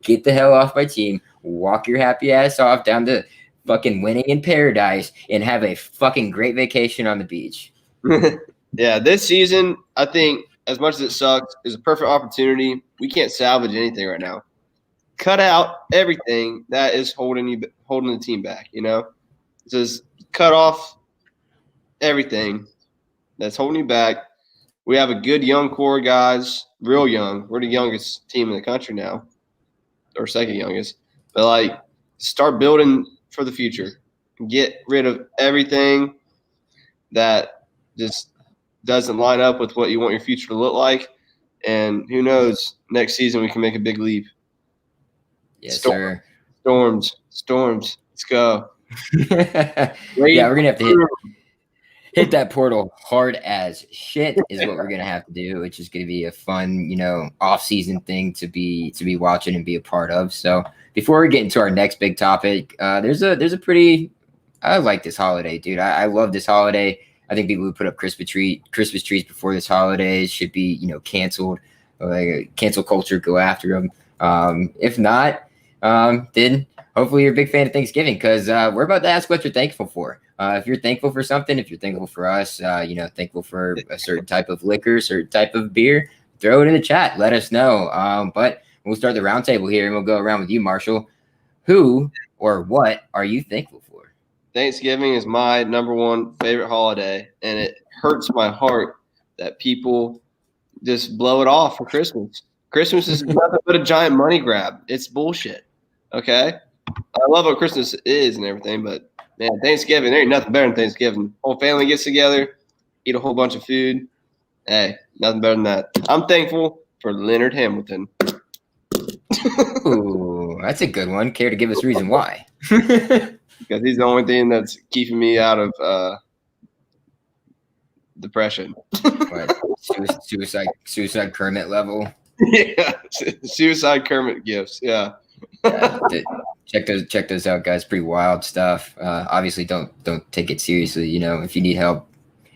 A: get the hell off my team. Walk your happy ass off down to fucking winning in paradise and have a fucking great vacation on the beach.
B: Yeah, this season, I think, as much as it sucks, is a perfect opportunity. We can't salvage anything right now. Cut out everything that is holding the team back, Just cut off everything that's holding you back. We have a good young core of guys, real young. We're the youngest team in the country now, or second youngest. But, start building for the future. Get rid of everything that just doesn't line up with what you want your future to look like. And who knows, next season we can make a big leap.
A: Yes, sir.
B: Storms. Let's go.
A: Yeah, we're going to have to hit that portal hard as shit is what we're going to have to do, which is going to be a fun, off-season thing to be watching and be a part of. So before we get into our next big topic, there's a pretty – I like this holiday, dude. I love this holiday. I think people who put up Christmas trees before this holiday should be, canceled. Cancel culture, go after them. If not, then hopefully you're a big fan of Thanksgiving, because we're about to ask what you're thankful for. If you're thankful for something, if you're thankful for us, thankful for a certain type of liquor, certain type of beer, throw it in the chat. Let us know. But we'll start the roundtable here, and we'll go around with you, Marshall. Who or what are you thankful for?
B: Thanksgiving is my number one favorite holiday, and it hurts my heart that people just blow it off for Christmas. Christmas is nothing but a giant money grab. It's bullshit. Okay? I love what Christmas is and everything, but man, Thanksgiving, there ain't nothing better than Thanksgiving. Whole family gets together, eat a whole bunch of food. Hey, nothing better than that. I'm thankful for Leonard Hamilton.
A: Ooh, that's a good one. Care to give us a reason why?
B: Because he's the only thing that's keeping me out of depression.
A: What, suicide Kermit level?
B: Yeah, suicide Kermit gifts. Yeah.
A: Check those out, guys. Pretty wild stuff. Obviously, don't take it seriously. If you need help,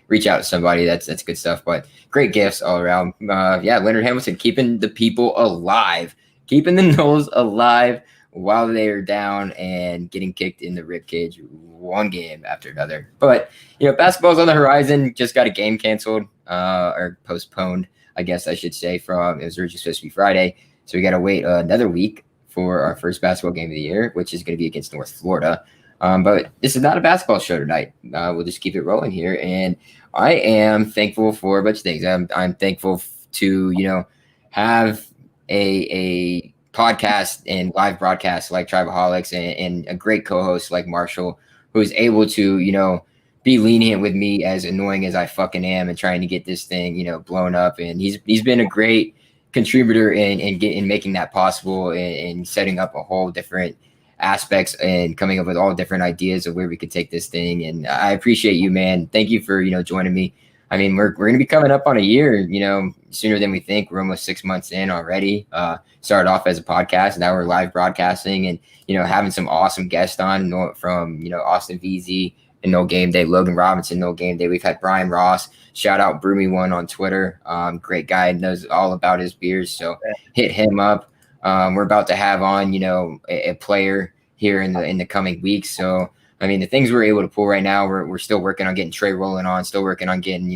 A: reach out to somebody. That's good stuff. But great gifts all around. Yeah, Leonard Hamilton keeping the people alive, keeping the Knowles alive while they are down and getting kicked in the ribcage one game after another. But basketball's on the horizon. Just got a game canceled or postponed, I guess I should say. From it was originally supposed to be Friday, so we got to wait another week for our first basketball game of the year, which is going to be against North Florida. But this is not a basketball show tonight. We'll just keep it rolling here, and I am thankful for a bunch of things. I'm thankful to have a podcast and live broadcast like Tribaholics and a great co-host like Marshall, who is able to be lenient with me, as annoying as I fucking am, and trying to get this thing blown up. And he's been a great contributor in making that possible, and setting up a whole different aspects and coming up with all different ideas of where we could take this thing. And I appreciate you, man. Thank you for joining me. I mean, we're going to be coming up on a year, sooner than we think. We're almost 6 months in already. Started off as a podcast, now we're live broadcasting, and having some awesome guests on from Austin VZ and No Game Day, Logan Robinson, No Game Day. We've had Brian Ross. Shout out Broomy1 on Twitter. Great guy, knows all about his beers, so hit him up. We're about to have on, a player here in the coming weeks. So, I mean, the things we're able to pull right now, we're still working on getting Trey Rowland on, still working on getting,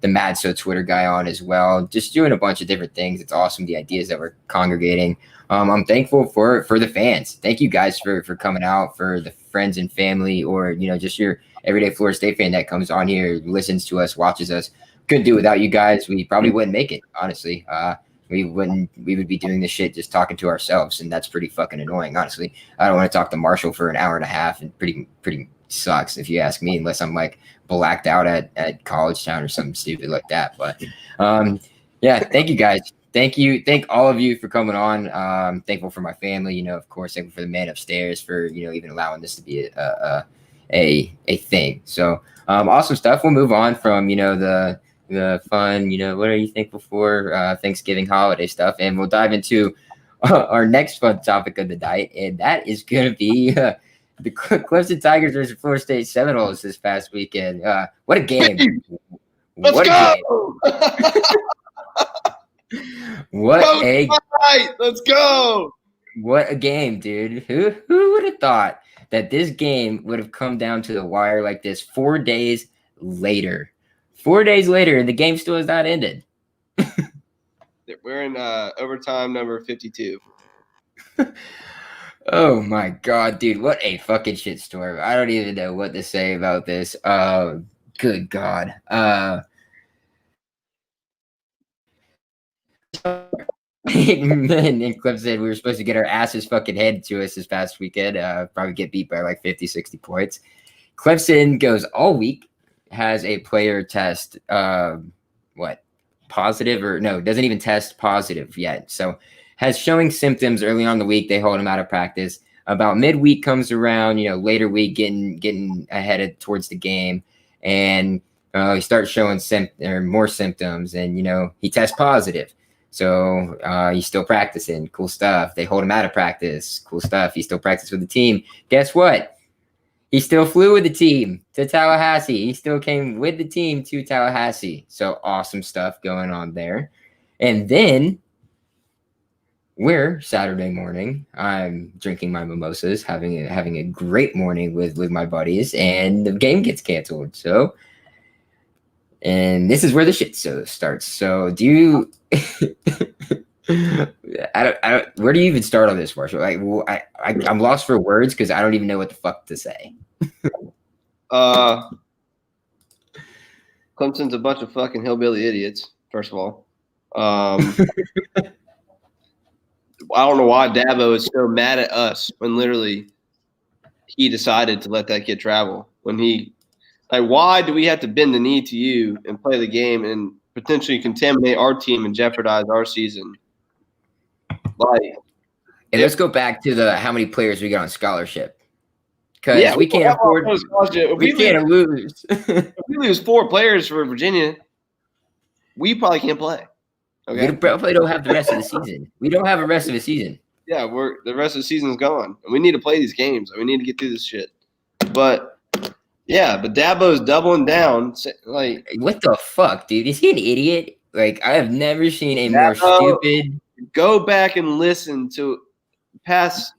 A: the Mad So Twitter guy on as well. Just doing a bunch of different things. It's awesome, the ideas that we're congregating. I'm thankful for the fans. Thank you guys for coming out, for the friends and family, or, just your everyday Florida State fan that comes on here, listens to us, watches us. Couldn't do it without you guys. We probably wouldn't make it, honestly. We would be doing this shit just talking to ourselves, and that's pretty fucking annoying, honestly. I don't want to talk to Marshall for an hour and a half, and pretty sucks, if you ask me, unless I'm like blacked out at College Town or something stupid like that. But yeah, thank you guys. Thank all of you for coming on. Thankful for my family, of course, thankful for the man upstairs for even allowing this to be a thing. So awesome stuff. We'll move on from the fun, what are you thankful for, Thanksgiving holiday stuff, and we'll dive into our next fun topic of the night, and that is going to be the Clemson Tigers versus Florida State Seminoles this past weekend. What a game!
B: Let's go! Let's go!
A: What a game, dude! Who would have thought that this game would have come down to the wire like this 4 days later? 4 days later, and the game still has not ended.
B: We're in overtime number 52.
A: Oh my god, dude! What a fucking shitstorm! I don't even know what to say about this. Good god. And Cliff said we were supposed to get our asses fucking handed to us this past weekend. Probably get beat by like 50, 60 points. Clemson goes all week. Has a player test positive, or no, doesn't even test positive yet. So has showing symptoms early on in the week. They hold him out of practice. About midweek comes around, later week getting ahead towards the game, and he starts showing more symptoms, and he tests positive. So he's still practicing. Cool stuff. They hold him out of practice. Cool stuff. He still practiced with the team. Guess what? He still flew with the team to Tallahassee. He still came with the team to Tallahassee. So awesome stuff going on there. And then we're Saturday morning. I'm drinking my mimosas, having a great morning with my buddies, and the game gets canceled. So, and this is where the shit starts. So do you? I don't. Where do you even start on this, Marshall? Like, I'm lost for words because I don't even know what the fuck to say.
B: Clemson's a bunch of fucking hillbilly idiots. First of all, I don't know why Dabo is so mad at us when literally he decided to let that kid travel. Why do we have to bend the knee to you and play the game and potentially contaminate our team and jeopardize our season?
A: And let's go back to how many players we got on scholarship, because we can't afford. We can't lose.
B: If we lose 4 players for Virginia, we probably can't play. Okay,
A: we probably don't have the rest of the season. We don't have a rest of the season.
B: Yeah, the rest of the season's gone, and we need to play these games. We need to get through this shit. But Dabo's doubling down. Like,
A: what the fuck, dude? Is he an idiot? Like, I have never seen a more stupid.
B: Go back and listen to past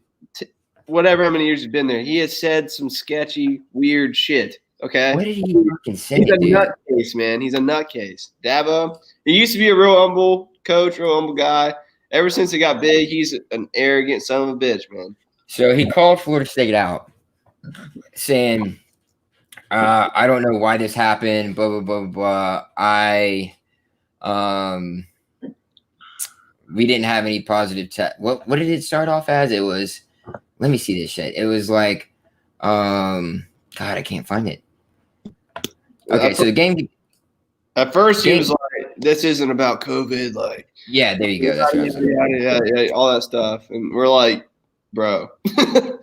B: whatever how many years he's been there, he has said some sketchy, weird shit. Okay,
A: What did he fucking say,
B: he's a
A: dude?
B: nutcase, man. He's a nutcase. Dabo, he used to be a real humble coach, real humble guy. Ever since he got big, he's an arrogant son of a bitch, man.
A: So he called Florida State out, saying, "I don't know why this happened. Blah blah blah blah. We didn't have any positive test. What did it start off as? It was, let me see this shit. It was like, God, I can't find it. Okay, so the game.
B: At first, he was like, "This isn't about COVID." Like,
A: yeah, there you go. That's what I was saying.
B: yeah, all that stuff, and we're like, "Bro,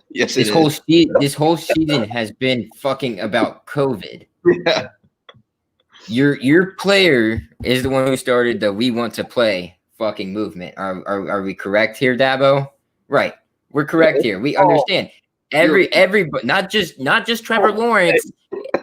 B: yes,
A: this whole season has been fucking about COVID."
B: Yeah.
A: Your player is the one who started the "we want to play" fucking movement. Are we correct here, Dabo? Right, we're correct here. We understand. Everybody, not just Trevor Lawrence,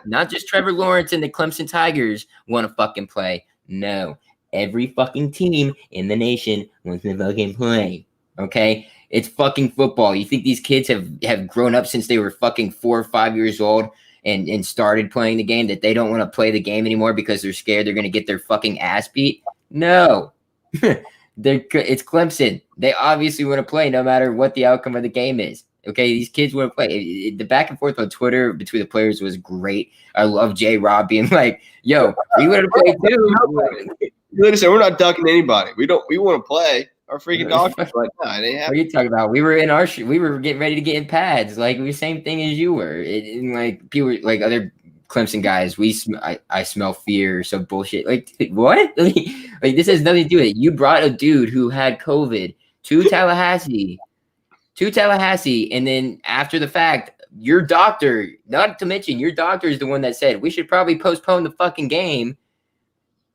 A: not just Trevor Lawrence and the Clemson Tigers want to fucking play. No, every fucking team in the nation wants to fucking play. Okay, it's fucking football. You think these kids have grown up since they were fucking 4 or 5 years old and started playing the game, that they don't want to play the game anymore because they're scared they're going to get their fucking ass beat? No. It's Clemson. They obviously want to play no matter what the outcome of the game is. Okay, these kids want to play. The back and forth on Twitter between the players was great. I love J-Rob being like, "Yo, we want to play too."
B: Listen, we're not ducking anybody. We want to play. Our freaking doctors like, "No, it ain't happening."
A: What are you talking about? We were in we were getting ready to get in pads. Like, we same thing as you were. And like people, like other Clemson guys, I smell fear or some bullshit. Like, what? Like, this has nothing to do with it. You brought a dude who had COVID to Tallahassee, and then after the fact, your doctor, not to mention your doctor, is the one that said we should probably postpone the fucking game.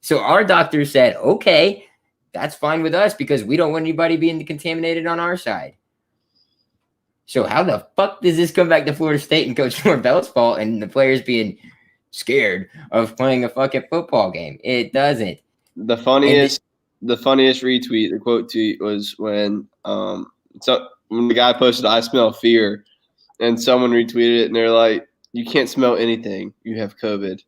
A: So our doctor said, okay, that's fine with us because we don't want anybody being contaminated on our side. So how the fuck does this come back to Florida State and Coach Norvell's fault and the players being scared of playing a fucking football game? It doesn't.
B: The funniest retweet, the quote tweet was when the guy posted, "I smell fear," and someone retweeted it and they're like, "You can't smell anything. You have COVID."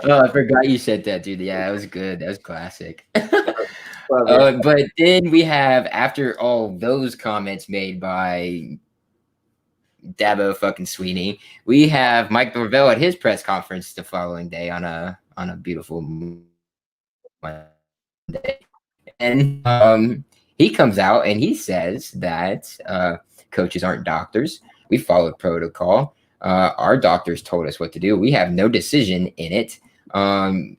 A: Oh, I forgot you said that, dude. Yeah, that was good. That was classic. But then we have, after all those comments made by Dabo fucking Sweeney, we have Mike Norvell at his press conference the following day on a beautiful Monday, and he comes out and he says that coaches aren't doctors. We followed protocol. Our doctors told us what to do. We have no decision in it.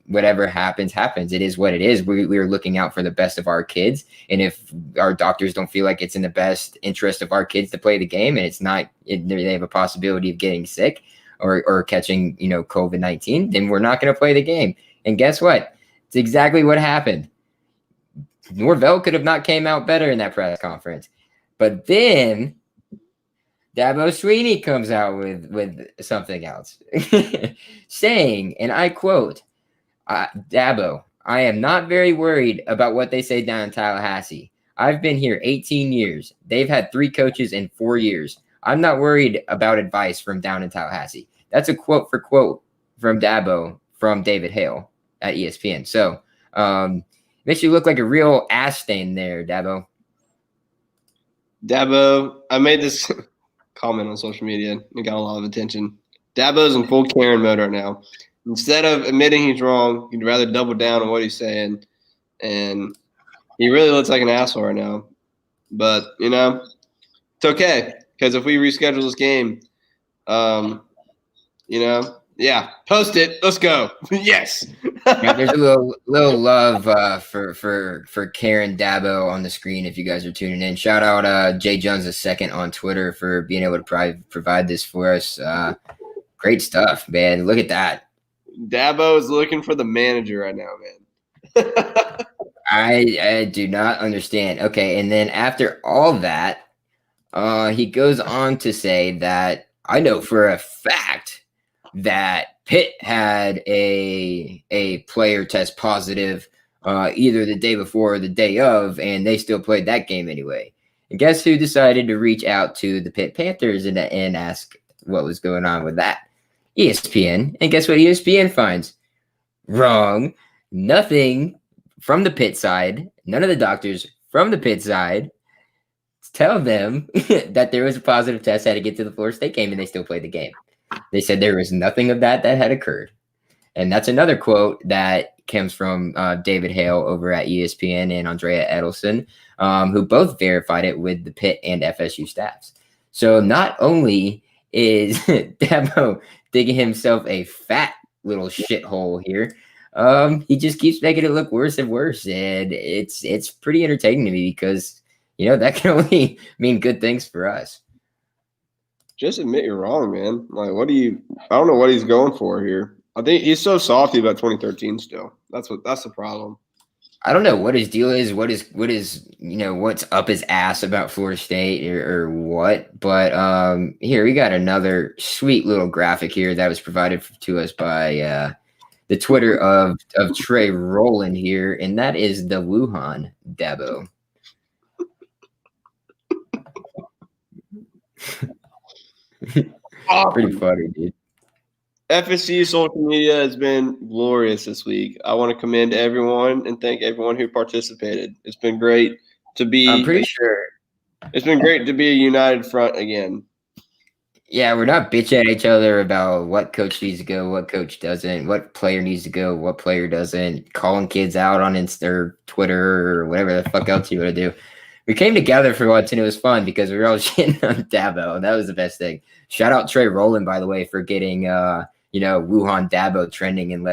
A: Whatever happens. It is what it is. We are looking out for the best of our kids. And if our doctors don't feel like it's in the best interest of our kids to play the game, and it's not, they have a possibility of getting sick or catching, COVID-19, then we're not going to play the game. And guess what? It's exactly what happened. Norvell could have not came out better in that press conference. But then Dabo Sweeney comes out with something else, saying, and I quote, "Dabo, I am not very worried about what they say down in Tallahassee. I've been here 18 years. They've had 3 coaches in 4 years. I'm not worried about advice from down in Tallahassee." That's a quote for quote from Dabo from David Hale at ESPN. So makes you look like a real ass stain there, Dabo.
B: Dabo, I made this comment on social media. It got a lot of attention. Dabo's in full Karen mode right now. Instead of admitting he's wrong, he'd rather double down on what he's saying. And he really looks like an asshole right now. But, it's okay. Because if we reschedule this game, yeah, post it. Let's go. Yes.
A: Yeah, there's a little love for Karen Dabo on the screen if you guys are tuning in. Shout out Jay Jones II on Twitter for being able to provide this for us. Great stuff, man. Look at that.
B: Dabo is looking for the manager right now, man.
A: I do not understand. Okay, and then after all that, he goes on to say that I know for a fact that Pitt had a player test positive either the day before or the day of, and they still played that game anyway. And guess who decided to reach out to the Pitt Panthers and ask what was going on with that? ESPN. And guess what ESPN finds? Wrong. Nothing from the Pitt side. None of the doctors from the Pitt side tell them that there was a positive test had to get to the Florida State game, and they still played the game. They said there was nothing of that had occurred. And that's another quote that comes from David Hale over at ESPN and Andrea Edelson, who both verified it with the Pitt and FSU staffs. So not only is Dabo digging himself a fat little shithole here, he just keeps making it look worse and worse. And it's pretty entertaining to me because, that can only mean good things for us.
B: Just admit you're wrong, man. Like, I don't know what he's going for here. I think he's so softy about 2013 still. That's the problem.
A: I don't know what his deal is, what is what's up his ass about Florida State or what. But here we got another sweet little graphic here that was provided to us by the Twitter of Trey Rowland here, and that is the Wuhan Dabo. Pretty funny, dude.
B: FSU social media has been glorious this week. I want to commend everyone and thank everyone who participated. It's been great to be.
A: I'm pretty sure
B: it's been great to be a united front again.
A: Yeah, we're not bitching at each other about what coach needs to go, what coach doesn't, what player needs to go, what player doesn't, calling kids out on Insta or Twitter or whatever the fuck else you want to do. We came together for once, and it was fun because we were all shitting on Dabo, and that was the best thing. Shout out Trey Rowland, by the way, for getting Wuhan Dabo trending in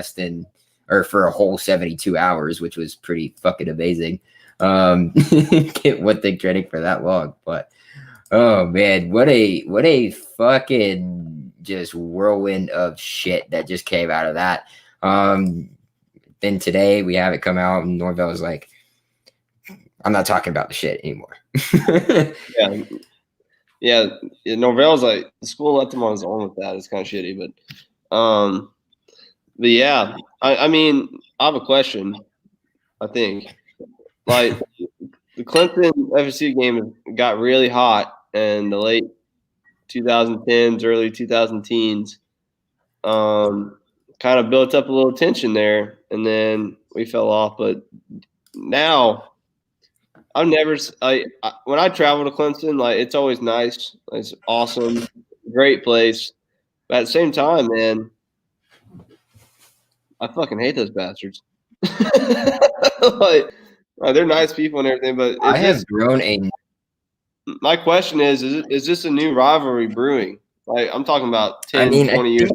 A: for a whole 72 hours, which was pretty fucking amazing. Get one thing trending for that long, but oh man, what a fucking just whirlwind of shit that just came out of that. Then today we have it come out, and Norvell was like, I'm not talking about the shit anymore.
B: Yeah. Norvell's like, the school let him on his own with that. It's kind of shitty, but yeah, I mean, I have a question. I think, like, the Clemson FSU game got really hot in the late 2010s, early 2010s. Kind of built up a little tension there, and then we fell off. But now, when I travel to Clemson, like, it's always nice. It's awesome, great place. But at the same time, man, I fucking hate those bastards. like, they're nice people and everything, but
A: I have grown a.
B: My question is this a new rivalry brewing? Like, I'm talking about 10, 20 years.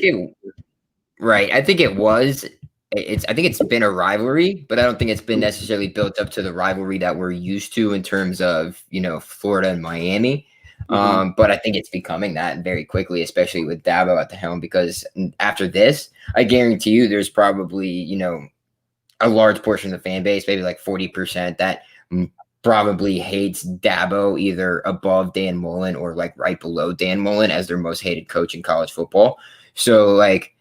A: Right. I think it was. I think it's been a rivalry, but I don't think it's been necessarily built up to the rivalry that we're used to in terms of, Florida and Miami. Mm-hmm. But I think it's becoming that very quickly, especially with Dabo at the helm, because after this, I guarantee you there's probably, a large portion of the fan base, maybe like 40%, that probably hates Dabo either above Dan Mullen or like right below Dan Mullen as their most hated coach in college football. So like,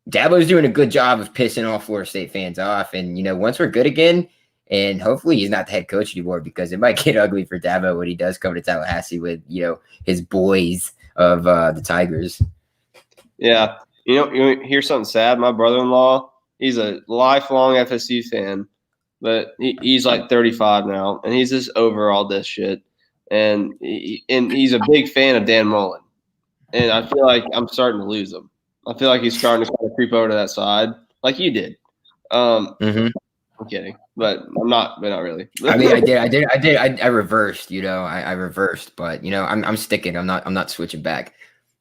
A: Dabo's doing a good job of pissing all Florida State fans off. And, once we're good again, and hopefully he's not the head coach anymore, because it might get ugly for Dabo when he does come to Tallahassee with, his boys of the Tigers.
B: Yeah. You hear something sad? My brother-in-law, he's a lifelong FSU fan, but he's like 35 now, and he's just over all this shit. And he's a big fan of Dan Mullen. And I feel like I'm starting to lose him. I feel like he's starting to kind of creep over to that side, like you did. I'm kidding, but I'm not. But not really.
A: I mean, I reversed. I reversed, but I'm sticking. I'm not switching back.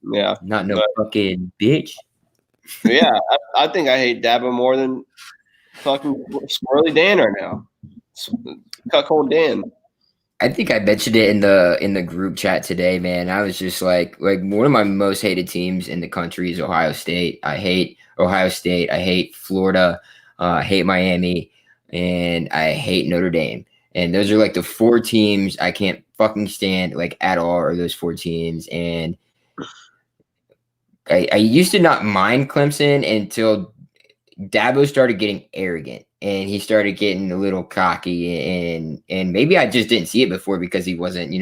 B: Yeah,
A: not no fucking bitch.
B: Yeah, I think I hate Dabo more than fucking Squirrely Dan right now. Cuckold Dan.
A: I think I mentioned it in the group chat today, man. I was just like one of my most hated teams in the country is Ohio State. I hate Ohio State. I hate Florida. I hate Miami, and I hate Notre Dame. And those are like the four teams I can't fucking stand like at all. Are those four teams? And I used to not mind Clemson until Dabo started getting arrogant. and he started getting a little cocky, and maybe I just didn't see it before because he wasn't,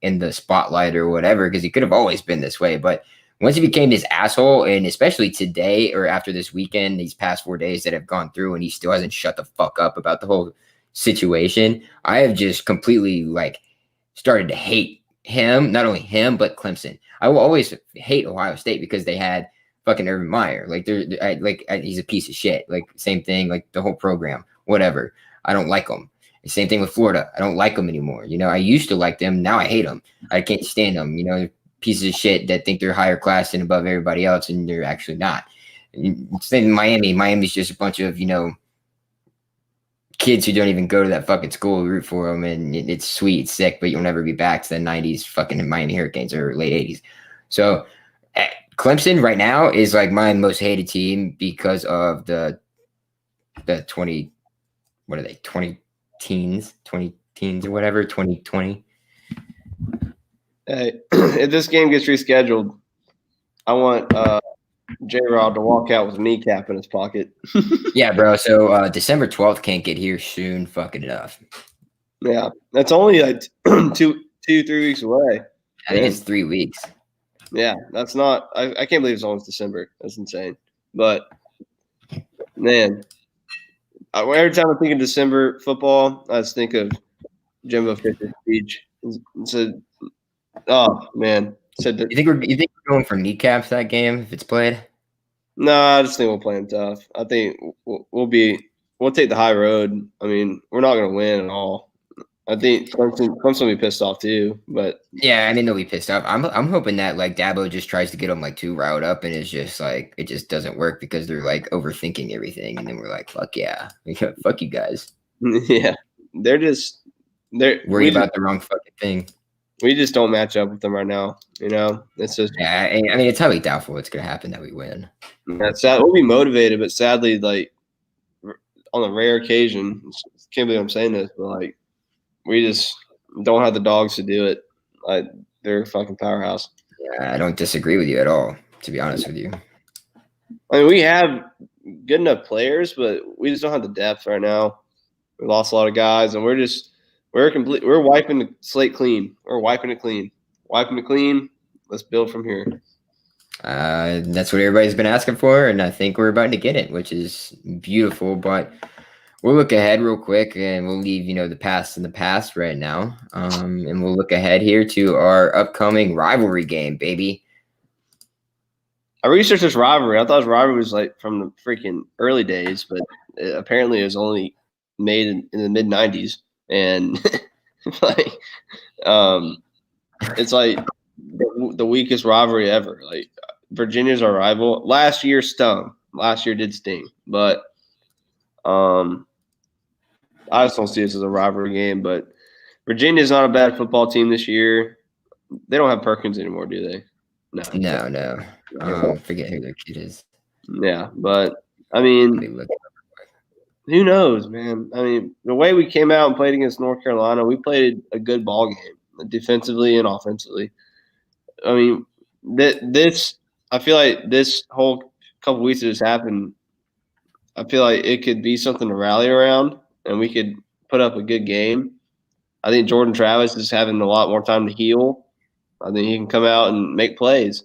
A: in the spotlight or whatever, because he could have always been this way. But once he became this asshole, and especially today or after this weekend, these past 4 days that have gone through, and he still hasn't shut the fuck up about the whole situation, I have just completely started to hate him, not only him, but Clemson. I will always hate Ohio State because they had fucking Urban Meyer. He's a piece of shit. Same thing, the whole program, whatever. I don't like him. Same thing with Florida. I don't like them anymore. I used to like them. Now I hate them. I can't stand them. Pieces of shit that think they're higher class and above everybody else, and they're actually not. Same in Miami. Miami's just a bunch of, kids who don't even go to that fucking school root for them, and it's sweet, it's sick, but you'll never be back to the 90s fucking Miami Hurricanes or late 80s. So Clemson right now is my most hated team because of the 20, what are they, 20 teens or whatever, 2020.
B: Hey, if this game gets rescheduled, I want J-Rod to walk out with a kneecap in his pocket.
A: Yeah, bro. So December 12th can't get here soon. Fucking enough.
B: Yeah, that's only 2-3 weeks away.
A: I think it's 3 weeks.
B: Yeah, that's not. I can't believe it's almost December. That's insane. But man, every time I think of December football, I just think of Jimbo Fisher's speech. Said, "Oh man," said that.
A: You think we're going for kneecaps that game if it's played?
B: No, I just think we'll play them tough. I think we'll take the high road. I mean, we're not going to win at all. I think Clemson will be pissed off too. But
A: yeah, I mean they'll be pissed off. I'm hoping that Dabo just tries to get them too riled up, and it's just it just doesn't work because they're overthinking everything, and then we're fuck yeah, fuck you guys.
B: Yeah, they're
A: worried about the wrong fucking thing.
B: We just don't match up with them right now. It's just
A: I mean it's highly doubtful it's gonna happen that we win.
B: That's sad. We'll be motivated, but sadly, on a rare occasion, can't believe I'm saying this, but we just don't have the dogs to do it. They're a fucking powerhouse.
A: Yeah, I don't disagree with you at all, to be honest with you.
B: I mean, we have good enough players, but we just don't have the depth right now. We lost a lot of guys, and we're wiping the slate clean. We're wiping it clean. Let's build from here.
A: That's what everybody's been asking for, and I think we're about to get it, which is beautiful. But we'll look ahead real quick, and we'll leave the past in the past right now, and we'll look ahead here to our upcoming rivalry game, baby.
B: I researched this rivalry. I thought this rivalry was from the freaking early days, but apparently it was only made in the mid '90s, and it's the weakest rivalry ever. Virginia's our rival. Last year stung. Last year did sting, but I just don't see this as a rivalry game. But Virginia's not a bad football team this year. They don't have Perkins anymore, do they?
A: No. Forget who their kid is.
B: Yeah, but I mean, who knows, man? I mean, the way we came out and played against North Carolina, we played a good ball game, defensively and offensively. I mean, I feel like this whole couple weeks that has happened, I feel like it could be something to rally around, and we could put up a good game. I think Jordan Travis is having a lot more time to heal. I think he can come out and make plays.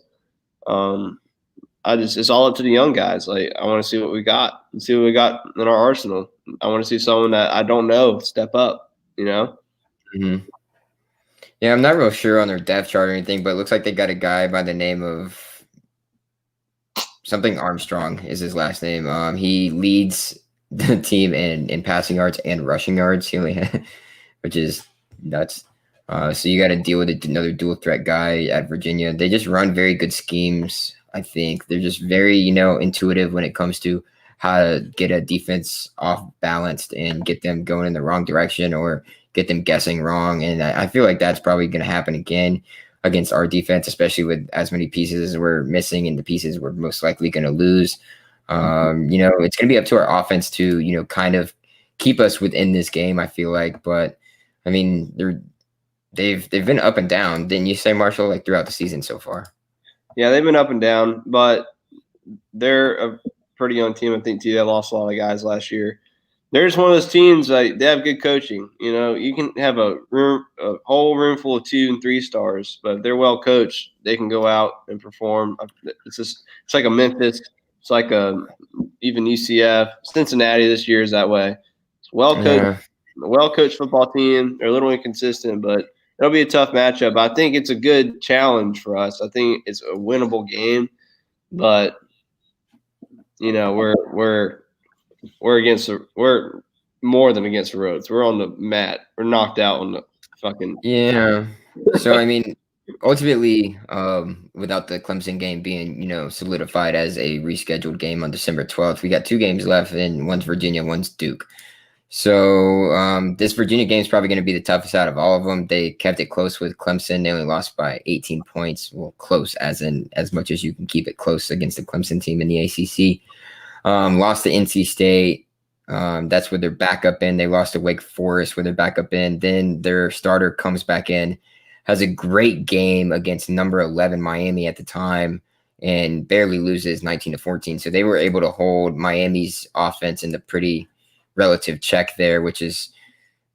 B: It's all up to the young guys. I want to see what we got and see what we got in our arsenal. I want to see someone that I don't know step up,
A: Mm-hmm. Yeah, I'm not real sure on their depth chart or anything, but it looks like they got a guy by the name of something Armstrong is his last name. He leads the team in passing yards and rushing yards. He only which is nuts. So you got to deal with another dual threat guy at Virginia. They just run very good schemes. I think they're just very, intuitive when it comes to how to get a defense off balanced and get them going in the wrong direction or get them guessing wrong. And I feel like that's probably going to happen again against our defense, especially with as many pieces as we're missing and the pieces we're most likely going to lose. It's going to be up to our offense to, kind of keep us within this game, I feel like. But I mean, they've been up and down. Didn't you say, Marshall, throughout the season so far?
B: Yeah, they've been up and down, but they're a pretty young team, I think, too. They lost a lot of guys last year. they're just one of those teams, like, they have good coaching. You can have a whole room full of 2 and 3 stars, but if they're well coached, they can go out and perform. It's like a Memphis. It's like even UCF. Cincinnati this year is that way. It's well coached football team. They're a little inconsistent, but it'll be a tough matchup. I think it's a good challenge for us. I think it's a winnable game, but we're more than against the roads. We're on the mat. We're knocked out on the fucking.
A: Yeah. So I mean, ultimately, without the Clemson game being, solidified as a rescheduled game on December 12th, we got 2 games left, and one's Virginia, one's Duke. So this Virginia game is probably going to be the toughest out of all of them. They kept it close with Clemson. They only lost by 18 points. Well, close as much as you can keep it close against the Clemson team in the ACC. Lost to NC State. That's where they're back up in. They lost to Wake Forest where they're back up in. Then their starter comes back in, has a great game against number 11 Miami at the time, and barely loses 19-14. So they were able to hold Miami's offense in the pretty relative check there, which is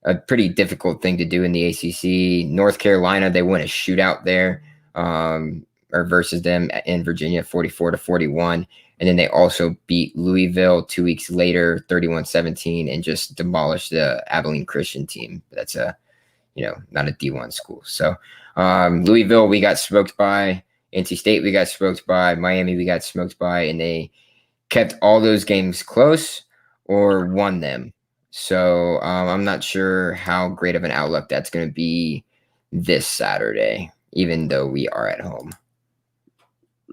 A: a pretty difficult thing to do in the ACC. North Carolina, they won a shootout there, or versus them in Virginia, 44-41. And then they also beat Louisville 2 weeks later, 31-17, and just demolished the Abilene Christian team. That's not a D1 school. So Louisville, we got smoked by. NC State, we got smoked by. Miami, we got smoked by. And they kept all those games close or won them. So I'm not sure how great of an outlook that's going to be this Saturday, even though we are at home.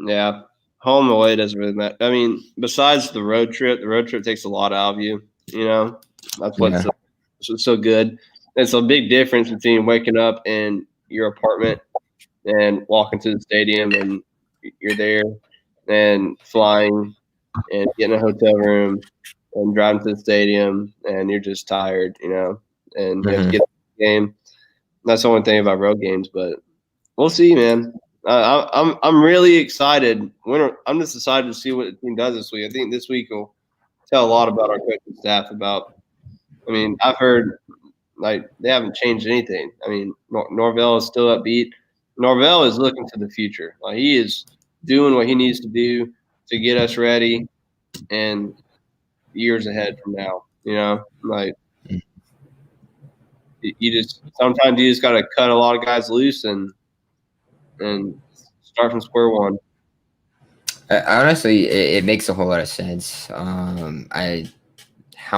B: Yeah. Home away doesn't really matter. I mean, besides the road trip takes a lot out of you. That's what's so good. It's a big difference between waking up in your apartment and walking to the stadium and you're there, and flying and getting a hotel room and driving to the stadium and you're just tired, and you have to get the game. That's the only thing about road games, but we'll see, man. I'm really excited. I'm just excited to see what the team does this week. I think this week will tell a lot about our coaching staff. I've heard they haven't changed anything. Norvell is still upbeat. Norvell is looking to the future. He is doing what he needs to do to get us ready and years ahead from now. Sometimes you just got to cut a lot of guys loose and start from square one.
A: Honestly, it makes a whole lot of sense. How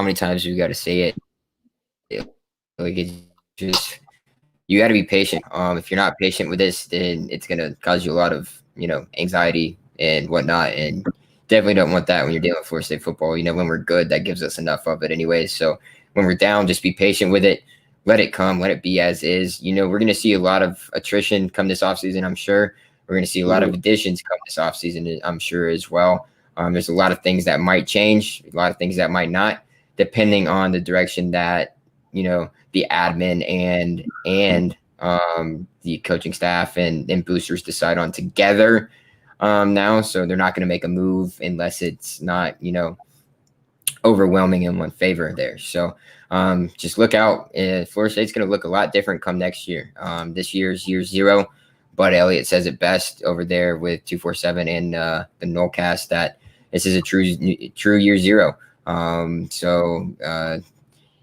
A: many times do we got to say it? It's just, you got to be patient. If you're not patient with this, then it's gonna cause you a lot of anxiety and whatnot, and definitely don't want that when you're dealing with Florida State football. When we're good, that gives us enough of it anyway. So when we're down, just be patient with it. Let it come. Let it be as is. We're going to see a lot of attrition come this offseason, I'm sure. We're going to see a lot of additions come this offseason, I'm sure, as well. There's a lot of things that might change, a lot of things that might not, depending on the direction that, the admin and the coaching staff and boosters decide on together now. So they're not going to make a move unless it's not, overwhelming in one favor there. So just look out. Florida State's going to look a lot different come next year. This year's year 0. Bud Elliott says it best over there with 247 and the Nullcast that this is a true year 0.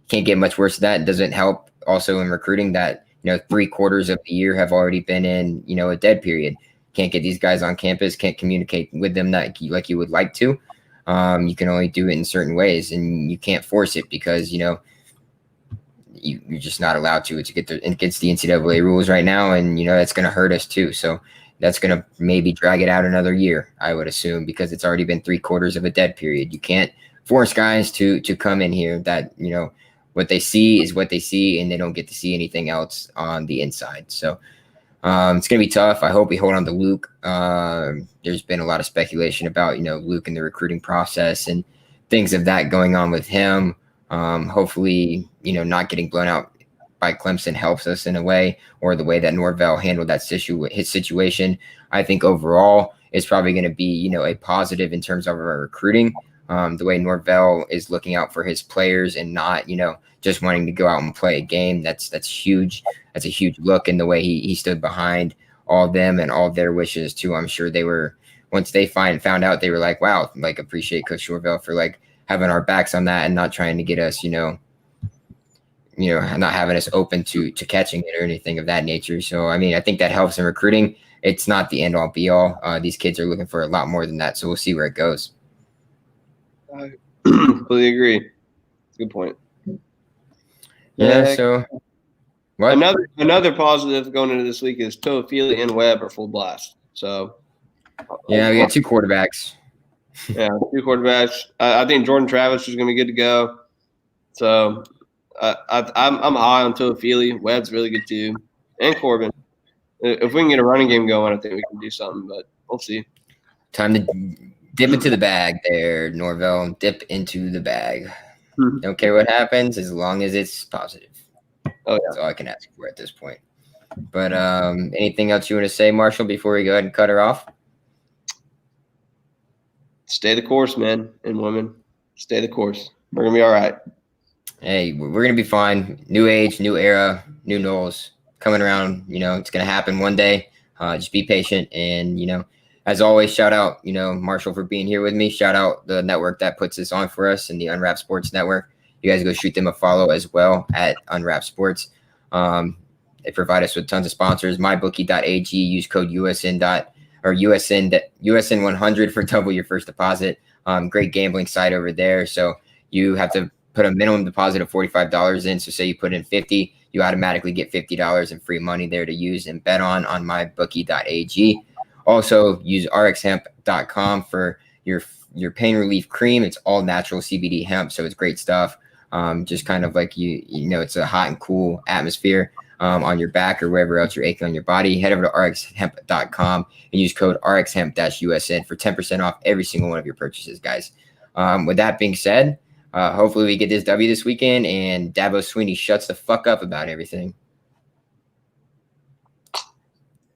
A: Can't get much worse than that. It doesn't help also in recruiting that 3/4 of the year have already been in a dead period. Can't get these guys on campus. Can't communicate with them like you would like to. You can only do it in certain ways, and you can't force it because you're just not allowed to. It's against the NCAA rules right now, and that's going to hurt us too. So that's going to maybe drag it out another year, I would assume, because it's already been 3/4 of a dead period. You can't force guys to come in here that what they see is what they see, and they don't get to see anything else on the inside. So it's going to be tough. I hope we hold on to Luke. There's been a lot of speculation about, Luke and the recruiting process and things of that going on with him. Hopefully, not getting blown out by Clemson helps us in a way, or the way that Norvell handled his situation. I think overall it's probably going to be, a positive in terms of our recruiting. The way Norvell is looking out for his players and not, just wanting to go out and play a game. That's huge. That's a huge look in the way he stood behind all of them and all of their wishes too. I'm sure they were, once they found out, they were like, wow, like appreciate Coach Norvell for like having our backs on that and not trying to get us, not having us open to catching it or anything of that nature. So, I mean, I think that helps in recruiting. It's not the end all be all. These kids are looking for a lot more than that. So we'll see where it goes.
B: I completely agree. That's a good point.
A: Yeah. So what?
B: Another positive going into this week is Toafili and Webb are full blast. So
A: yeah, we got 2 quarterbacks.
B: Yeah, 2 quarterbacks. I think Jordan Travis is going to be good to go. So I'm high on Toafili. Webb's really good too, and Corbin. If we can get a running game going, I think we can do something. But we'll see.
A: Time to dip into the bag there, Norvell. Dip into the bag. Don't care what happens as long as it's positive.
B: Oh, yeah.
A: That's all I can ask for at this point. But anything else you want to say, Marshall, before we go ahead and cut her off?
B: Stay the course, men and women. Stay the course. We're going to be all right.
A: Hey, we're going to be fine. New age, new era, new Knowles coming around. It's going to happen one day. Just be patient. And, as always, shout out, Marshall for being here with me. Shout out the network that puts this on for us and the Unwrapped Sports Network. You guys go shoot them a follow as well at Unwrapped Sports. They provide us with tons of sponsors. MyBookie.ag. Use code USN100 for double your first deposit. Great gambling site over there. So you have to put a minimum deposit of $45 in. So say you put in $50, you automatically get $50 in free money there to use and bet on MyBookie.ag. Also use rxhemp.com for your pain relief cream. It's all natural CBD hemp, so it's great stuff. Just kind of like it's a hot and cool atmosphere on your back or wherever else you're aching on your body. Head over to rxhemp.com and use code rxhemp-usn for 10% off every single one of your purchases, guys. With that being said, hopefully we get this W this weekend and Dabo Swinney shuts the fuck up about everything.